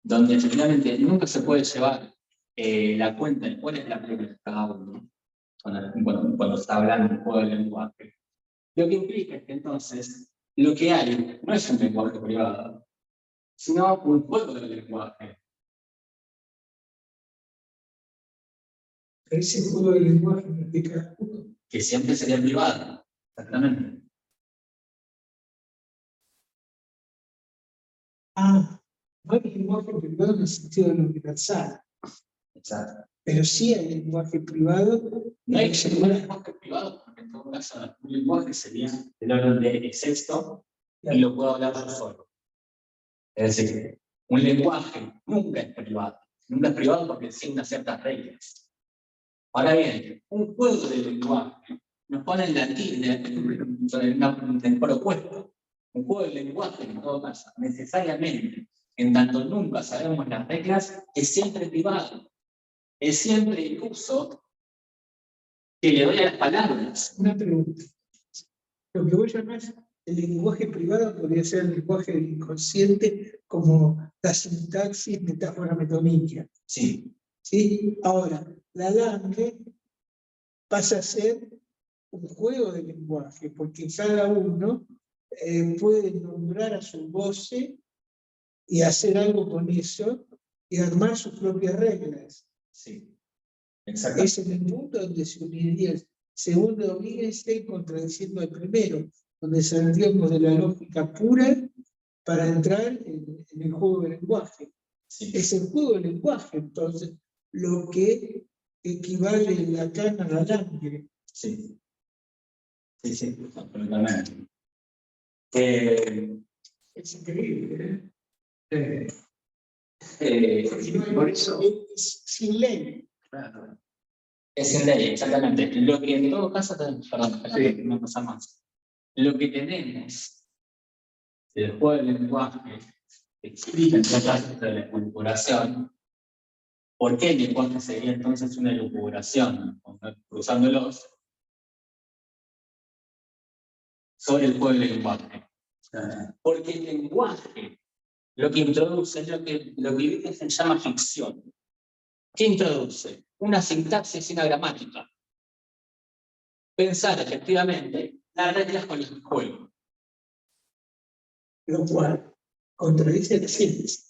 donde efectivamente nunca se puede llevar la cuenta de cuál es la regla de cada uno, cuando se está hablando de un juego de lenguaje, lo que implica es que entonces lo que hay no es un lenguaje privado, sino un juego de lenguaje.
Ese juego de lenguaje implica
Que siempre sería privado, exactamente.
No hay lenguaje privado en el sentido de lo universal.
Exacto.
Pero sí hay lenguaje privado.
No hay lenguaje privado, porque en todo caso un lenguaje sería del orden de sexto y lo puedo hablar yo solo. Es decir, un lenguaje nunca es privado. Nunca es privado porque sigue unas ciertas reglas. Ahora bien, un juego de lenguaje nos pone en el polo opuesto. Un juego de lenguaje, en todo caso, necesariamente, en tanto nunca sabemos las reglas, es siempre privado. Es siempre el uso que le doy a las palabras.
Una pregunta. Lo que vos llamás el lenguaje privado podría ser el lenguaje del inconsciente, como la sintaxis, metáfora, metonímica.
Sí.
¿Sí? Ahora, la alambre pasa a ser un juego de lenguaje, porque cada uno puede nombrar a su voce y hacer algo con eso y armar sus propias reglas.
Sí. Exacto.
Es en el punto donde se uniría el segundo Wittgenstein contradiciendo al primero, donde saldríamos de la lógica pura para entrar en el juego del lenguaje.
Sí.
Es el juego del lenguaje, entonces, lo que equivale en Lacan al alambre.
Sí. Sí, sí, absolutamente.
Es increíble, ¿eh?
Por eso.
Es sin ley.
Claro. Es sin ley, exactamente. Lo que en todo caso, perdón, sí, no pasa más. Lo que tenemos del juego del lenguaje explica en todo caso de la elucubración. ¿Por qué el lenguaje sería entonces una elucubración? Cruzándolos sobre el juego del lenguaje. Porque el lenguaje lo que introduce es lo que Wittgenstein llama ficción. ¿Qué introduce? Una sintaxis y una gramática. Pensar efectivamente las reglas con las que juego.
Lo cual contradice la ciencia.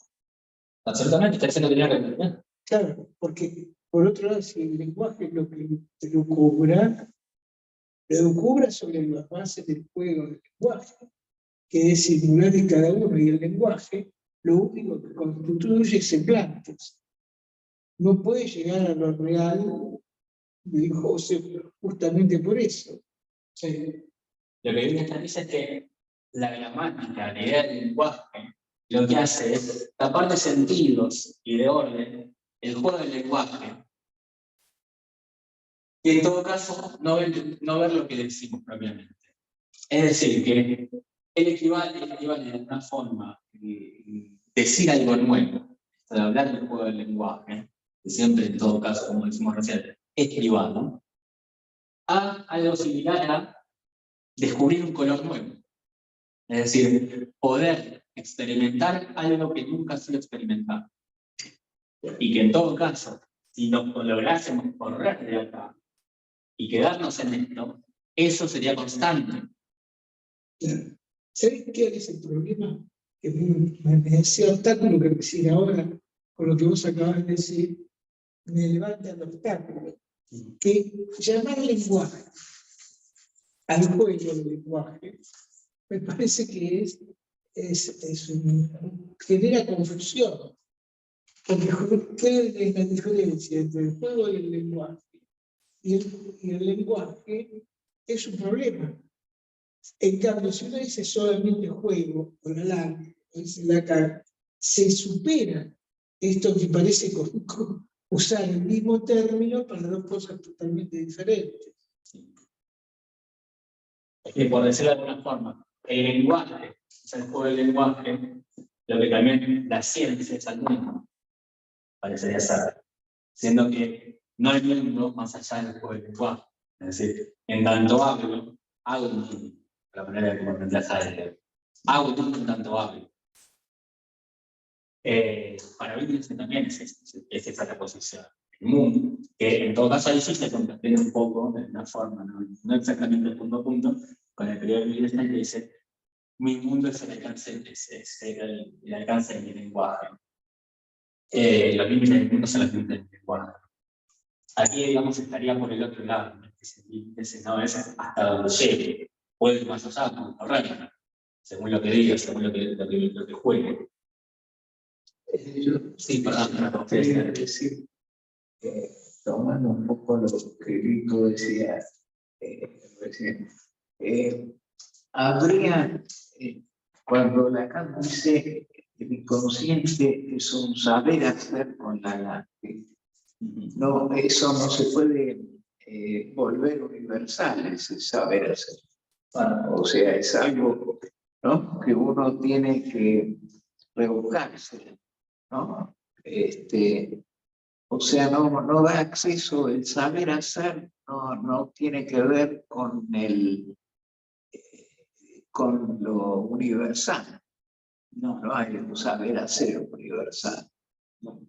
Absolutamente, está diciendo que tiene que entender.
Claro, porque por otro lado, si el lenguaje es lo que elucubra sobre las bases del juego del lenguaje, que es singular de cada uno, y el lenguaje lo único que constituye es semblantes. No puede llegar a lo real, me dijo José, justamente por eso. Sí.
Lo que Wittgenstein dice es que la gramática, la idea del lenguaje, lo que hace es tapar de sentidos y de orden el juego del lenguaje. Y en todo caso, no ver lo que decimos propiamente. Es decir, que él equivale de una forma decir algo nuevo, de hablar del juego del lenguaje, que siempre en todo caso, como decimos recién, es privado, a algo similar a descubrir un color nuevo. Es decir, poder experimentar algo que nunca ha sido experimentado. Y que en todo caso, si nos lográsemos correr de acá y quedarnos en esto, eso sería constante.
¿Sabes qué es el problema? Que me decía obstáculo que decir ahora, con lo que vos acabas de decir, me levanta el obstáculo. Que llamar lenguaje al juego del lenguaje, me parece que genera confusión. Porque ¿qué es la diferencia entre el juego y el lenguaje? Y el lenguaje es un problema. En cambio, si uno dice solamente juego, con la larga, dice Lacan, se supera esto que parece usar el mismo término para dos cosas totalmente diferentes.
Es que, por decirlo de alguna forma, el lenguaje, o sea, el juego del lenguaje, lo que también la ciencia es al mismo, parecería ser, siendo que no hay mundo más allá del juego del lenguaje. Es decir, en tanto hablo, hago un mundo, la manera de como reemplaza el hago un mundo en tanto hablo. Para mí también es esa la posición. El mundo, que en todo caso ahí sí se comprende un poco de una forma, no exactamente punto a punto, con el periodo de Wittgenstein que dice: mi mundo es el alcance, el alcance de mi lenguaje. Los límites del mundo son los límites del lenguaje. Aquí, digamos, estaría por el otro lado, ese no es hasta donde llegue, puede ir más allá, correr, según lo que diga, según lo que juegue. Sí, perdón,
quería decir, tomando un poco lo que Rico decía recién, habría, cuando Lacan dice el inconsciente es un saber hacer con la mente, no, eso no se puede volver universal, ese saber hacer. Bueno, o sea, es algo, ¿no?, que uno tiene que rebuscarse, ¿no? O sea, no da acceso, el saber hacer no tiene que ver con lo universal. No hay un saber hacer universal.
No.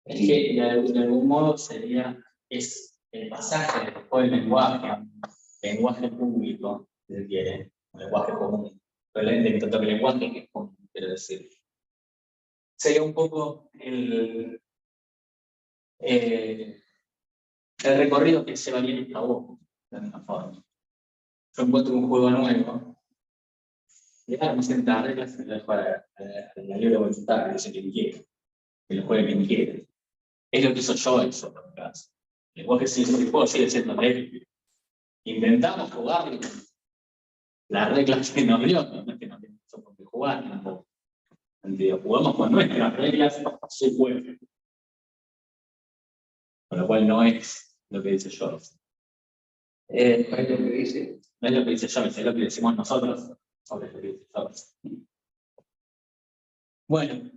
Es que de algún modo es el pasaje del juego del lenguaje público, si quiere, un lenguaje común, en tanto que el lenguaje que es común, quiero decir. Sería un poco el recorrido que lleva bien esta voz, de alguna forma. Yo encuentro un juego nuevo, y ahora me sienta reglas y le dejo a la libre voluntad, que dice quien quiere, que lo juegue quien quiere. Es lo que hizo yo eso, en mi caso. El lenguaje el juego sigue siendo libre. Intentamos jugarlo, las reglas que nos dio, no es que no tenemos por qué jugar, tampoco. Jugamos con nuestras reglas, su juego. Con lo cual no es lo que dice George.
No es lo que dice.
No es lo que dice George, es lo que decimos nosotros sobre lo que dice George. Bueno,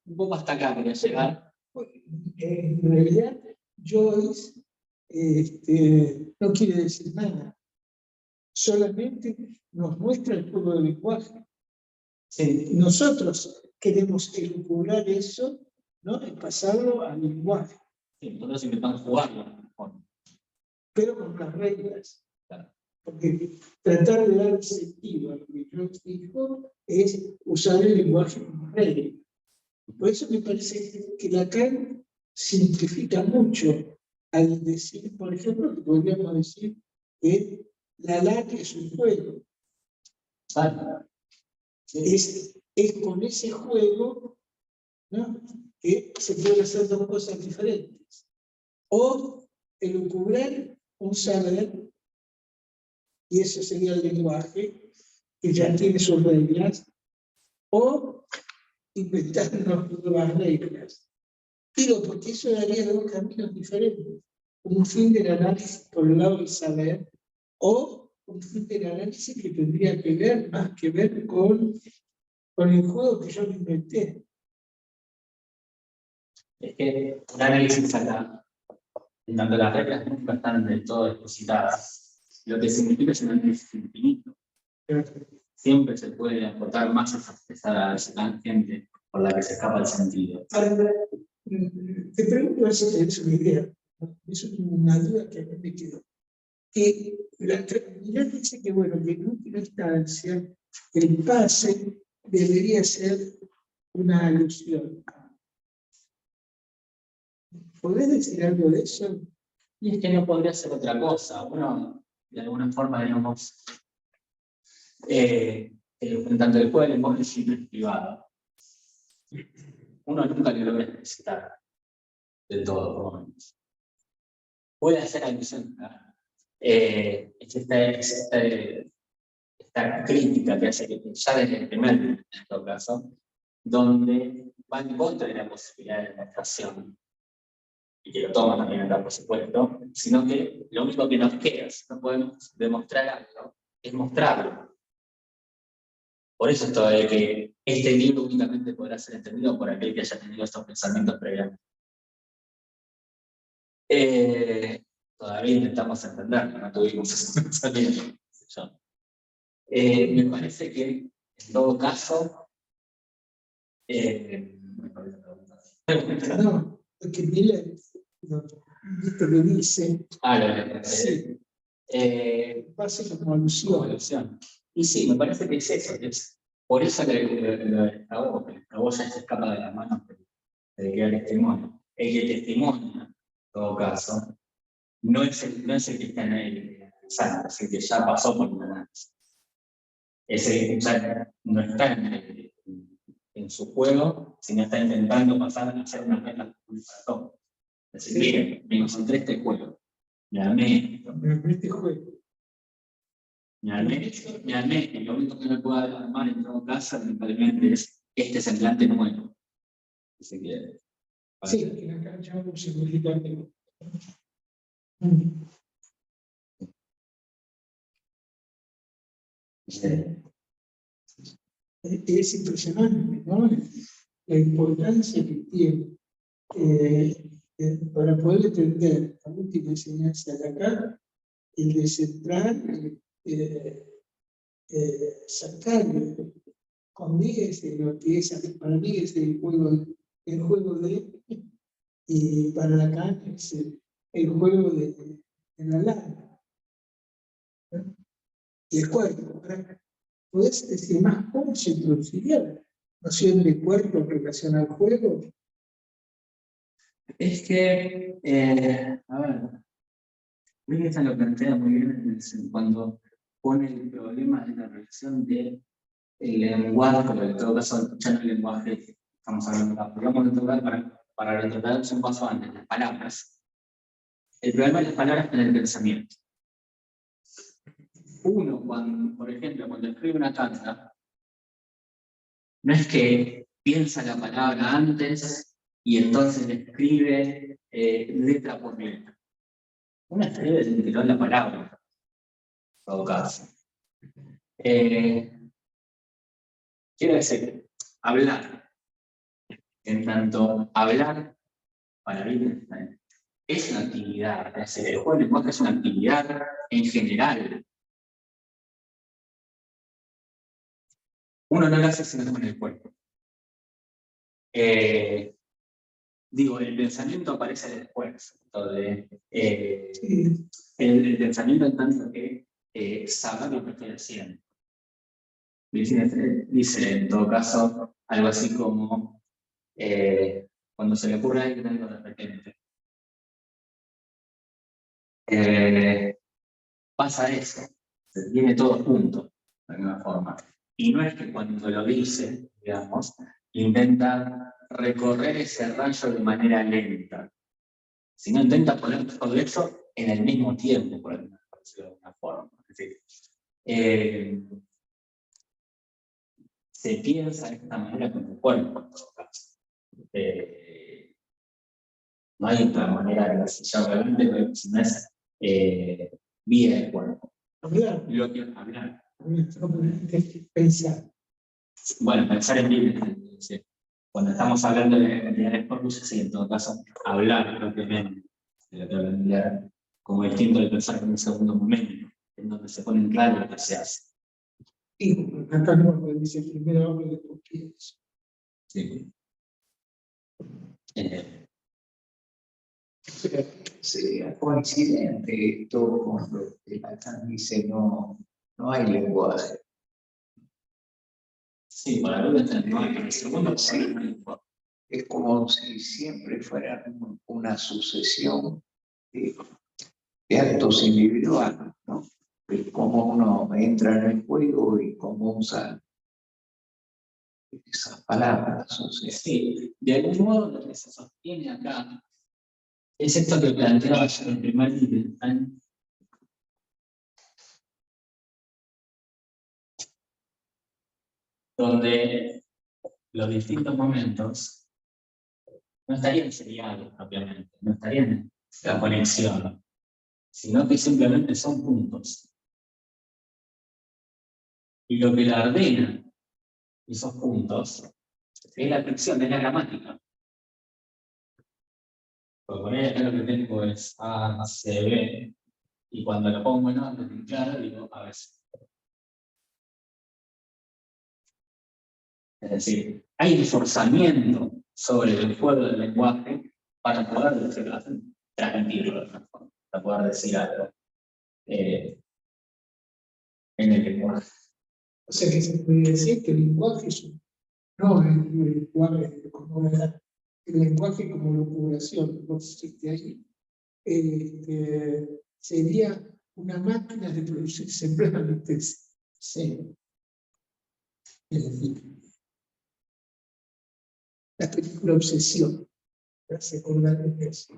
un poco hasta acá quería llegar.
En realidad, Joyce no quiere decir nada. Solamente nos muestra el juego del lenguaje. Nosotros queremos elucubrar eso, ¿no?, y pasarlo al lenguaje.
Sí, nosotros intentamos jugarlo.
Pero con las reglas.
Claro.
Porque tratar de dar sentido a lo que yo digo es usar el lenguaje como regla. Por eso me parece que Lacan simplifica mucho al decir, por ejemplo, que podríamos decir que la LAC es un juego.
Vale.
Es con ese juego, ¿no?, que se pueden hacer dos cosas diferentes. O elucubrar un saber, y eso sería el lenguaje, que ya tiene sus reglas, o inventarnos nuevas reglas. Digo, porque eso daría dos caminos diferentes. Un fin del análisis por el lado del saber, o un fin del análisis que tendría que ver, más que ver con el juego que yo me inventé.
Es que un análisis acá, en tanto las reglas nunca están del todo explicitadas, lo que significa es un análisis infinito. siempre se puede aportar más esa tangente por la que se escapa el sentido.
Ahora, te pregunto si es una idea, ¿no? Es una duda que a mí me quedó. Que la tranquilidad dice que, bueno, que en última instancia el pase debería ser una alusión. ¿Podés decir algo de eso?
Y es que no podría ser otra cosa. Uno, de alguna forma, digamos, en tanto el juego del lenguaje siempre es privado. Uno nunca lo logra necesitar del todo. Puede hacer alusión a esta crítica que hace que ya desde el primer, en todo caso, donde va en contra de la posibilidad de demostración, y que lo toma también acá, por supuesto, sino que lo único que nos queda, si no podemos demostrar algo, es mostrarlo. Por eso esto de que este libro únicamente podrá ser entendido por aquel que haya tenido estos pensamientos previamente. Todavía intentamos entenderlo, no tuvimos ese pensamiento. Me parece que, en todo caso,
No, porque Millet, esto lo dice, sí, pase como alusión.
Y sí, me parece que es eso. Es por eso que lo Escabo ya se escapa de las manos de que el testimonio. El que testimonia, en todo caso, no es el que está en el santo, es el que ya pasó por una análisis. Es el que ya no está en su juego, sino está intentando pasar a hacer una regla para todo. Es decir, miren, me encontré este juego, me armé
este juego.
Me armé, y lo único que me puedo armar en todo caso, lamentablemente, es este semblante nuevo. Así que,
Sí, que la cancha no significa que... Es impresionante, ¿no? La importancia que tiene para poder entender la última enseñanza de acá, el de centrar, sacar con Miguel lo que es, para mí es el juego de, y para Lacan es el juego de la lana, ¿no? Y el cuerpo. ¿Puedes decir más cómo se introduciría la noción de cuerpo en relación al juego?
es que, a ver, Wittgenstein lo plantea muy bien cuando pone el problema de la relación del lenguaje, pero en todo caso, ya no el lenguaje, estamos hablando, digamos, en todo caso, para retratar un paso antes, las palabras. El problema de las palabras está en el pensamiento. Uno, cuando, por ejemplo, cuando escribe una carta, no es que piensa la palabra antes y entonces escribe letra por letra. Uno escribe desde que la palabra, en todo caso. Quiero decir, hablar. En tanto, hablar para Wittgenstein es una actividad, es decir, el juego del lenguaje es una actividad en general. Uno no lo hace sino con el cuerpo. Digo, el pensamiento aparece después. Entonces, el pensamiento en tanto que saber lo que estoy haciendo. Dice, en todo caso, algo así como cuando se le ocurre a alguien algo de repente. Pasa eso, se tiene todo junto, de alguna forma. Y no es que cuando lo dice, digamos, intenta recorrer ese rayo de manera lenta, sino intenta poner todo eso en el mismo tiempo, por decirlo de alguna forma. Es decir, se piensa de esta manera con el cuerpo, en todo caso. No hay otra manera de decirlo, realmente, si no es vía el cuerpo.
Hablar.
Lo que hablar.
Pensar.
Bueno, pensar en Wittgenstein, sí. Cuando estamos hablando de entidades corpus, sí, en todo caso, hablar propiamente de lo que hablan como distinto de pensar en un segundo momento, en donde se pone en claro lo que se hace.
Y acá no, dice primero hablo de por qué.
Sí.
Sería coincidente esto con lo que Lacan dice, no hay lenguaje.
Sí, para lo que no hay, el segundo
Sí. Es como si siempre fuera una sucesión de actos individuales, ¿no? De cómo uno entra en el juego y cómo usa esas palabras. O sea,
sí, de algún modo lo que se sostiene acá es esto que planteaba yo en el primer libro, donde los distintos momentos no estarían seriados propiamente, no estarían en la conexión, sino que simplemente son puntos. Y lo que la ordena esos puntos es la fricción, es la gramática. Por poner acá lo que tengo es A, C, B, y cuando lo pongo en orden, claro, digo A, B, C. Es decir, hay un forzamiento sobre el juego del lenguaje para poder transmitirlo de alguna forma, para poder decir algo en el lenguaje.
O sea que se puede decir que el lenguaje es no el lenguaje como el lenguaje como locuración, no existe ahí. Sería una máquina de producir semejante cero. Es decir, la película Obsesión, me hace acordar de eso,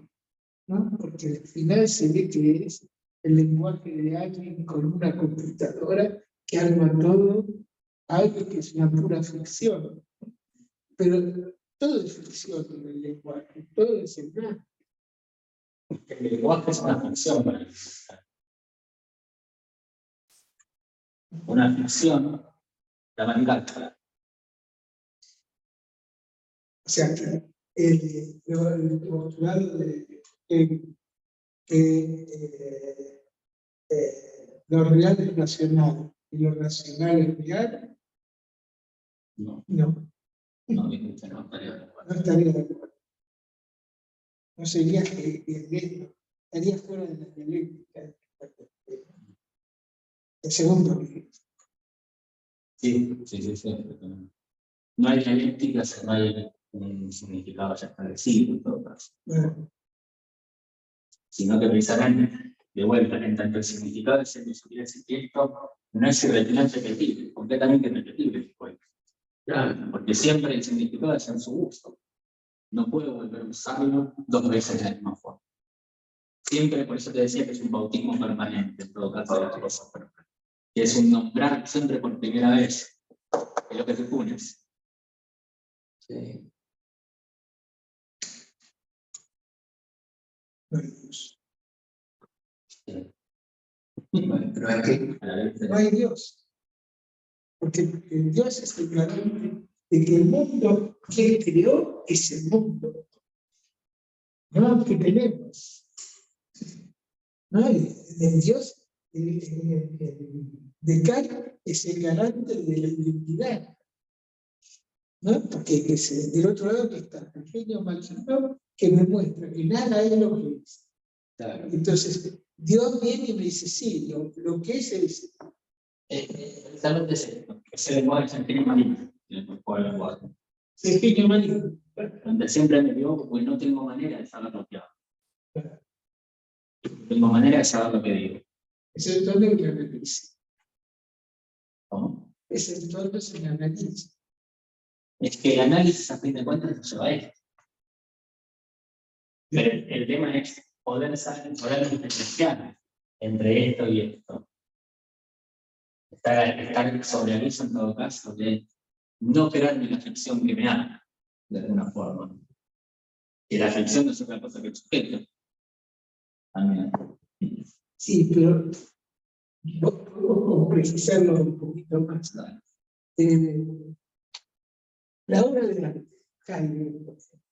¿no? Porque al final se ve que es el lenguaje de alguien con una computadora que arma todo, algo que es una pura ficción. Pero todo es ficción en el lenguaje, todo es el nada.
El lenguaje es una ficción para el lenguaje. Una ficción gramatical.
O sea, que el postulado de lo real es racional y lo racional es real,
No,
no
disculpe, no estaría de acuerdo.
no estaría de acuerdo. No sería estaría fuera de la dialéctica. El segundo.
Sí. No hay dialéctica si no hay un significado ya establecido en todo caso.
Bueno,
Sino que precisamente, de vuelta, en tanto el significado es el que quiere decir que esto no es irrepetible, completamente irrepetible. Claro, porque siempre el significado es en su gusto. No puedo volver a usarlo dos veces de la misma forma. Siempre, por eso te decía que es un bautismo permanente, en todo caso de las cosas, que es un nombrar siempre por primera vez, es lo que te pones.
sí.
no hay Dios.
Pero es que
No hay Dios. Porque Dios es el garante de que el mundo que creó es el mundo. No que tenemos. ¿No? El Dios, Descartes es el garante de la identidad. ¿No? Porque del otro lado está el genio maligno que me muestra que nada es lo que es.
claro,
Entonces, Dios viene y me dice, sí, lo que es.
Precisamente es el lenguaje del genio maligno, el lenguaje.
El genio maligno.
Donde siempre me equivoco porque no tengo manera de saber lo que hago. No tengo manera de saber lo que digo.
Es el tono que analiza.
¿Cómo?
Es el tono que se analiza.
Es que el análisis, a fin de cuentas, nos lleva a esto. Pero el tema es poder diferenciar entre esto y esto. Estar sobre aviso en todo caso de no crearme la ficción que me haga, de alguna forma. Y la ficción no es otra cosa que el sujeto. También.
Sí, pero puedo precisarlo un poquito más. La obra de Jaime,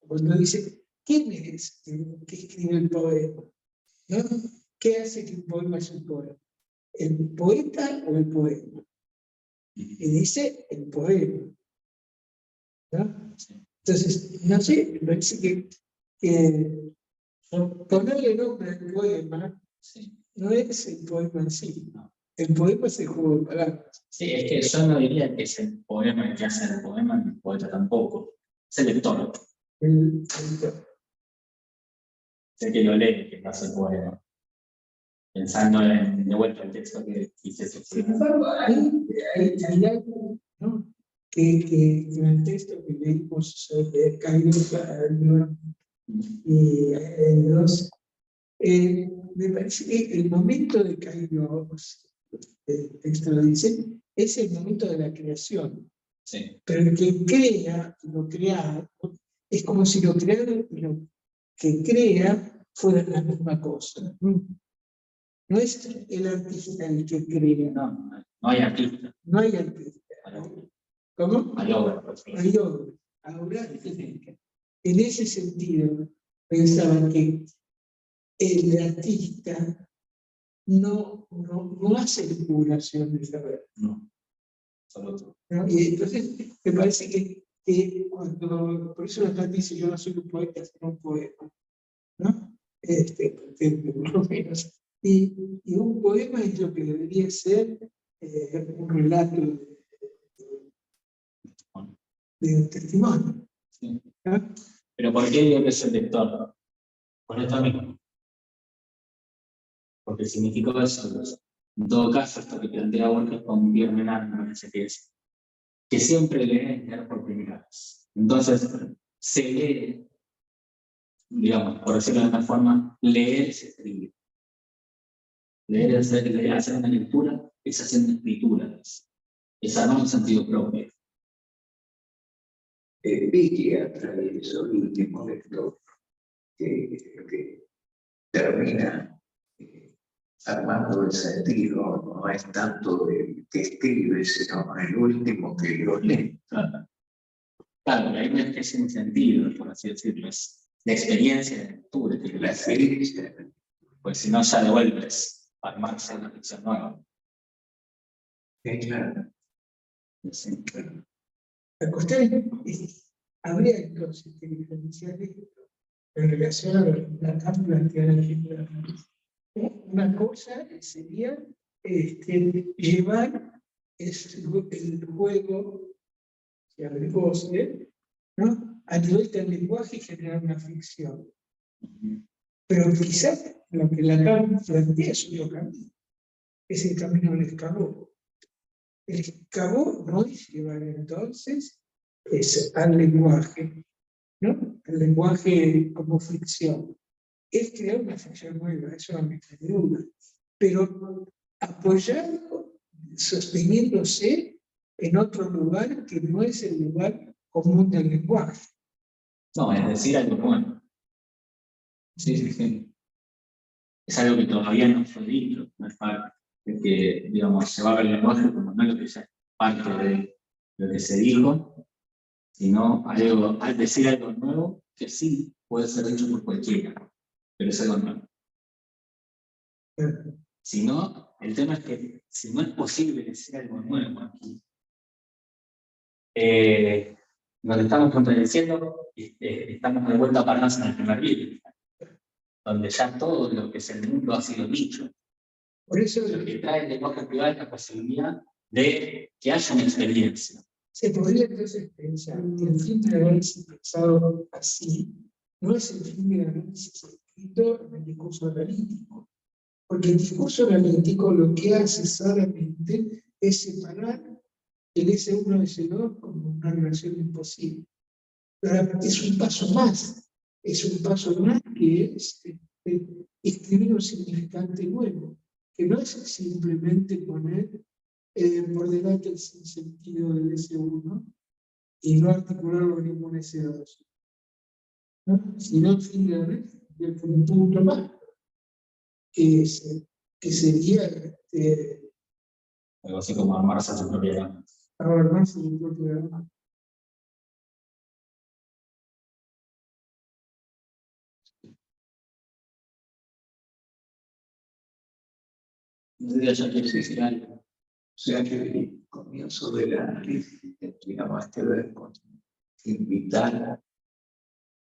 cuando dice, ¿quién es que escribe el poema? ¿No? ¿Qué hace que un poema es un poema? ¿El poeta o el poema? y dice el poema. ¿No? Entonces, no sé, me parece que ponerle nombre al poema no es el poema en sí. El poema es el juego de palabras.
Sí, es que yo no diría que es el poema el que hace el poema, ni el poeta tampoco. Es el lector.
El-
Es el que lo lee que hace el poema. Pensando en, de vuelta el texto que dice
Sin embargo, hay algo, ¿no? que en el texto que leímos sobre Kairos y Dios, me parece que el momento de Kairos, el texto lo dice, es el momento de la creación.
Sí.
Pero el que crea, lo creado, es como si lo creado y lo que crea fueran la misma cosa. No es el artista el que crea.
No hay artista.
No hay artista. ¿Cómo?
Hay obra.
Hay obra. Ahora, en ese sentido, pensaba que el artista no hace divulgación de saber.
No. Solo tú.
¿No? Y entonces, me parece que cuando, por eso la dice, yo no soy un poeta, sino un poema. ¿No? Por lo menos. Y un poema es lo que debería ser un relato de un testimonio.
Sí.
¿No?
Pero ¿por qué digo que es el lector? Por esto mismo. Porque significó eso. En todo caso, esto que plantea Borges con Biermenard, me parece que es que siempre lee leer por primera vez. Entonces, se lee, digamos, por decirlo de una forma, leer es escribir. Leer es hacer una lectura, es haciendo escritura. Es armar un sentido propio.
Vicky trae eso, el último lector, que termina armando el sentido, no es tanto el que escribe, sino el último que lo lee.
Claro, ahí no es que es un sentido, por así decirlo, es la experiencia de lectura.
La experiencia.
Pues si no, ya devuelves a armarse una ficción nueva.
Claro.
Sí.
La cuestión es, habría entonces que diferenciar esto en relación a la cápsula que era la. Una cosa sería llevar el juego que abre Bosque, ¿no? A nivel del lenguaje y generar una ficción. Pero quizás lo que Lacan plantea es otro camino, es el camino del escabó. El escabó no es llevar entonces al lenguaje, ¿no? El lenguaje como ficción. Es crear una ficción nueva, eso no me cabe duda. Pero apoyando, sosteniéndose en otro lugar que no es el lugar común del lenguaje.
No, es decir, algo bueno. Sí, sí, sí. Es algo que todavía no fue dicho, no es parte de que, digamos, se va a ver el lenguaje como no es lo que ya es parte de lo que se dijo, sino algo, al decir algo nuevo, que sí puede ser dicho por cualquiera, pero es algo nuevo. Si no, el tema es que si no es posible decir algo nuevo aquí, nos estamos contradiciendo y estamos de vuelta a pararnos en el primer libro, donde ya todo lo que es el mundo ha sido dicho.
Por eso
Lo que trae el lenguaje privado es la posibilidad de que haya una experiencia.
se podría entonces pensar que el fin del análisis pensado así no es el fin del análisis escrito en el discurso analítico. Porque el discurso analítico lo que hace solamente es separar el S1 de S2 como una relación imposible. Pero es un paso más que es escribir un significante nuevo, que no es simplemente poner por delante el sinsentido del S1 y no articularlo en ningún S2, ¿no? Sino finalmente un punto más, que sería
Algo así como armarse a su propia.
ahora más en el propio drama.
No sé si ya quieres decir algo.
sea que el comienzo del análisis tendría más que ver con invitar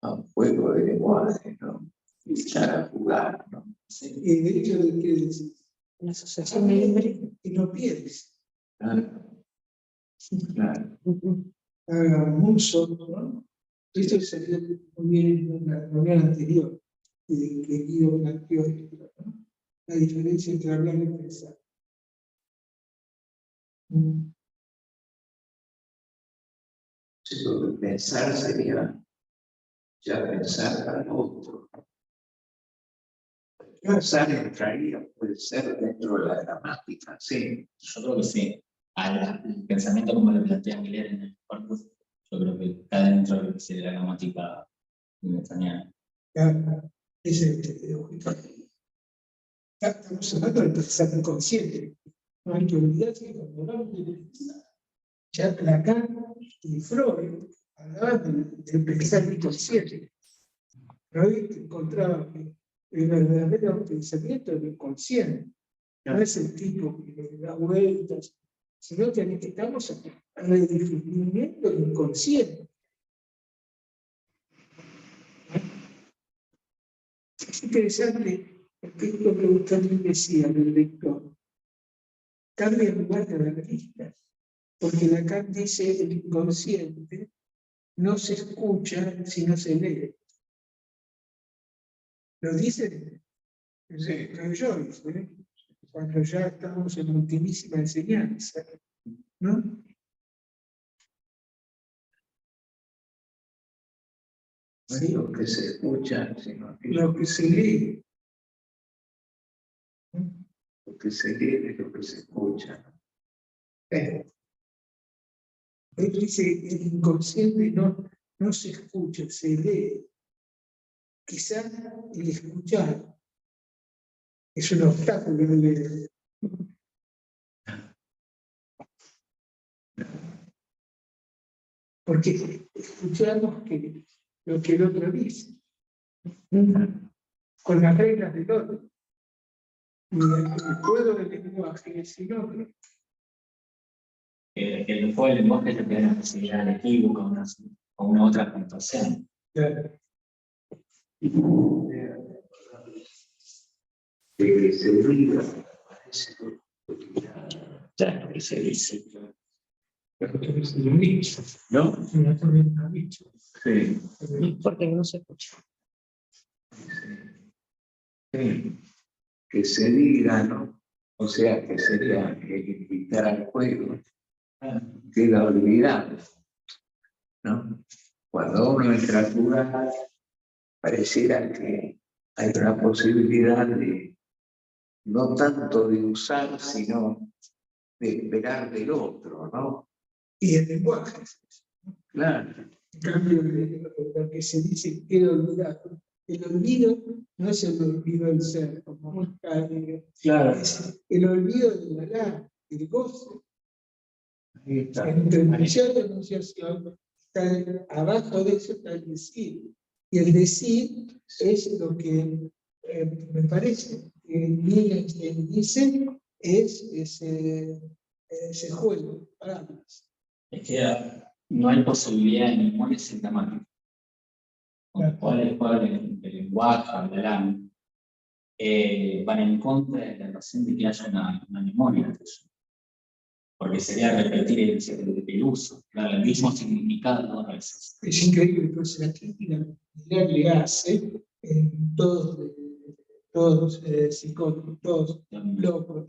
a un juego de lenguaje, ¿no? Invitar a jugar, ¿no?
Y de hecho, de que decís,
Una asociación libre.
y no pienses,
Claro, claro.
hagan uso, ¿no? Esto sería muy bien en la reunión anterior, que Guido planteó esto, ¿no? La diferencia entre hablar y pensar.
Sí, lo de pensar sería ya pensar para el otro. Pensar entraría, puede ser dentro de la gramática, sí.
Yo creo que sí. El pensamiento como lo plantea Miller en el corpus, yo creo que está dentro de lo que sería la gramática metaniana.
Ese es el objetivo. Estamos hablando del pensar inconsciente. No hay que olvidarse que cuando hablamos de pensar, ya Lacan y Freud hablaban del pensar inconsciente. Freud encontraba que el verdadero pensamiento es inconsciente. No es el tipo que le da vueltas, sino que estamos redefiniendo el inconsciente. Es interesante porque es lo que usted decía del lector. Cambia el lugar de la artista, porque Lacan dice el inconsciente no se escucha si no se lee. Lo dice Joyce, ¿eh? Cuando ya estamos en ultimísima enseñanza, ¿no?
No es lo que se escucha, sino que
Lo que se lee.
lo que se lee es lo que se escucha.
Él dice el inconsciente no se escucha, se lee. Quizá el escuchar es un obstáculo en el... Porque escuchamos que lo que el otro dice, con las reglas del otro. Y el juego del lenguaje es sin otro.
El juego del lenguaje es lo que da la posibilidad del equívoco o una otra puntuación.
Claro.
De que se diga, parece
Ya, lo que se dice.
Pero que es un dicho,
¿no?
no también ha dicho.
Sí.
Porque no se escucha.
Sí. Que se diga, ¿no? O sea, que sería invitar al juego, queda olvidado, ¿no? Cuando uno entra a jugar, pareciera que hay una posibilidad de, no tanto de usar, sino de esperar del otro, ¿no?
Y el lenguaje.
Claro.
En cambio, lo que se dice queda olvidado. El olvido no es el olvido del ser, como
Claro.
es el olvido del galán, del goce.
Ahí está.
Entre enunciación y enunciación, abajo de eso está el decir. Y el decir es lo que me parece que Wittgenstein dice es ese juego de palabras.
Es que no hay posibilidad de memoria sintomática. Con lo cual el juego del lenguaje, del habla, van en contra de la noción de que haya una memoria de eso. Porque sería repetir el uso, claro, el mismo significado a veces.
Es increíble, pues la crítica le hace en todos psicólogos, todos locos,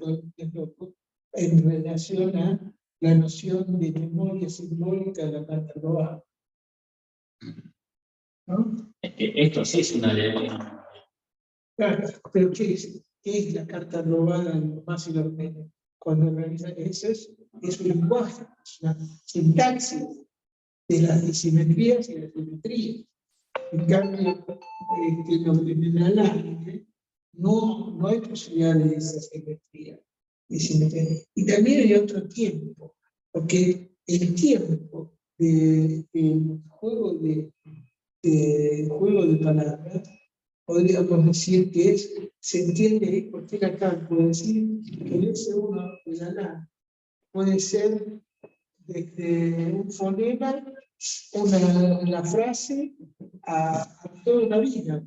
en relación a la noción de memoria simbólica de la carta global. ¿No?
Es que esto sí es una ley.
Claro, pero ¿qué es la carta global a lo más y lo menos? Cuando realiza eso es un lenguaje, es una sintaxis de las disimetrías y las simetrías. En cambio, en el análisis no hay posibilidad de esa simetría. Y también hay otro tiempo, porque el tiempo del juego de palabras, podríamos decir que se entiende, porque acá puedo decir que el S1 de la puede ser desde un fonema, la frase, a toda una vida.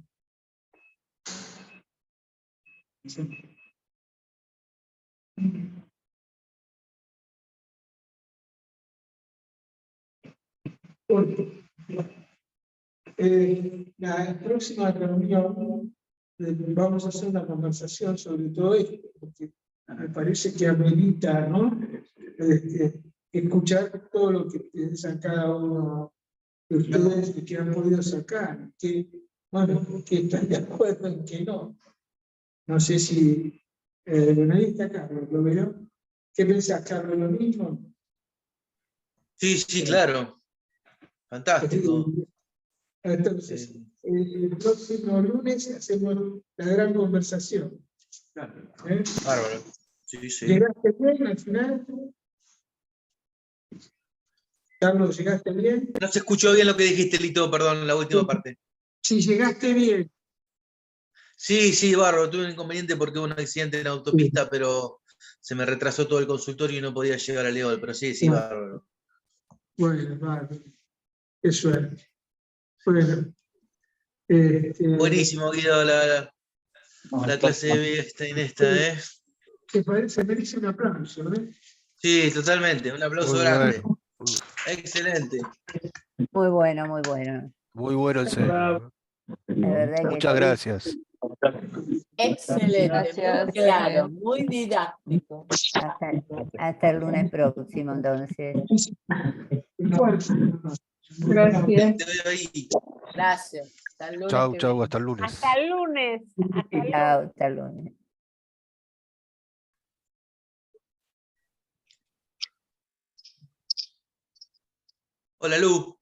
La próxima reunión vamos a hacer una conversación sobre todo esto, porque me parece que amerita, ¿no? Escuchar todo lo que piensan cada uno de ustedes que han podido sacar, que, bueno, que están de acuerdo en que no. No sé si ahí está Carlos, ¿lo veo? ¿Qué pensás, Carlos, lo mismo?
Sí, claro. Fantástico.
Entonces, el próximo lunes hacemos la gran conversación.
Bárbaro. Sí.
¿Llegaste bien al final? Carlos, ¿llegaste bien?
No se escuchó bien lo que dijiste, Lito, perdón, la última parte.
Sí, llegaste bien.
Sí, bárbaro. Tuve un inconveniente porque hubo un accidente en la autopista, pero se me retrasó todo el consultorio y no podía llegar a Leol, pero sí, bárbaro.
Bueno, vale. Qué suerte. Bueno.
Buenísimo, Guido, la clase de Einstein esta, ¿eh?
¿Te parece? Merece un aplauso, ¿no?
Sí, totalmente. Un aplauso
Muy
grande.
bueno.
Excelente.
Muy bueno, muy bueno.
Muy bueno, en serio.
La verdad que
Muchas
sí.
gracias.
Excelente,
Gracias.
muy claro, muy didáctico.
Hasta el lunes próximo, entonces.
Gracias.
Te veo ahí.
Gracias. Hasta el lunes
Chau,
que
chau,
viene.
hasta el lunes.
Hasta el lunes.
Chao, hasta el lunes.
Hola, Lu.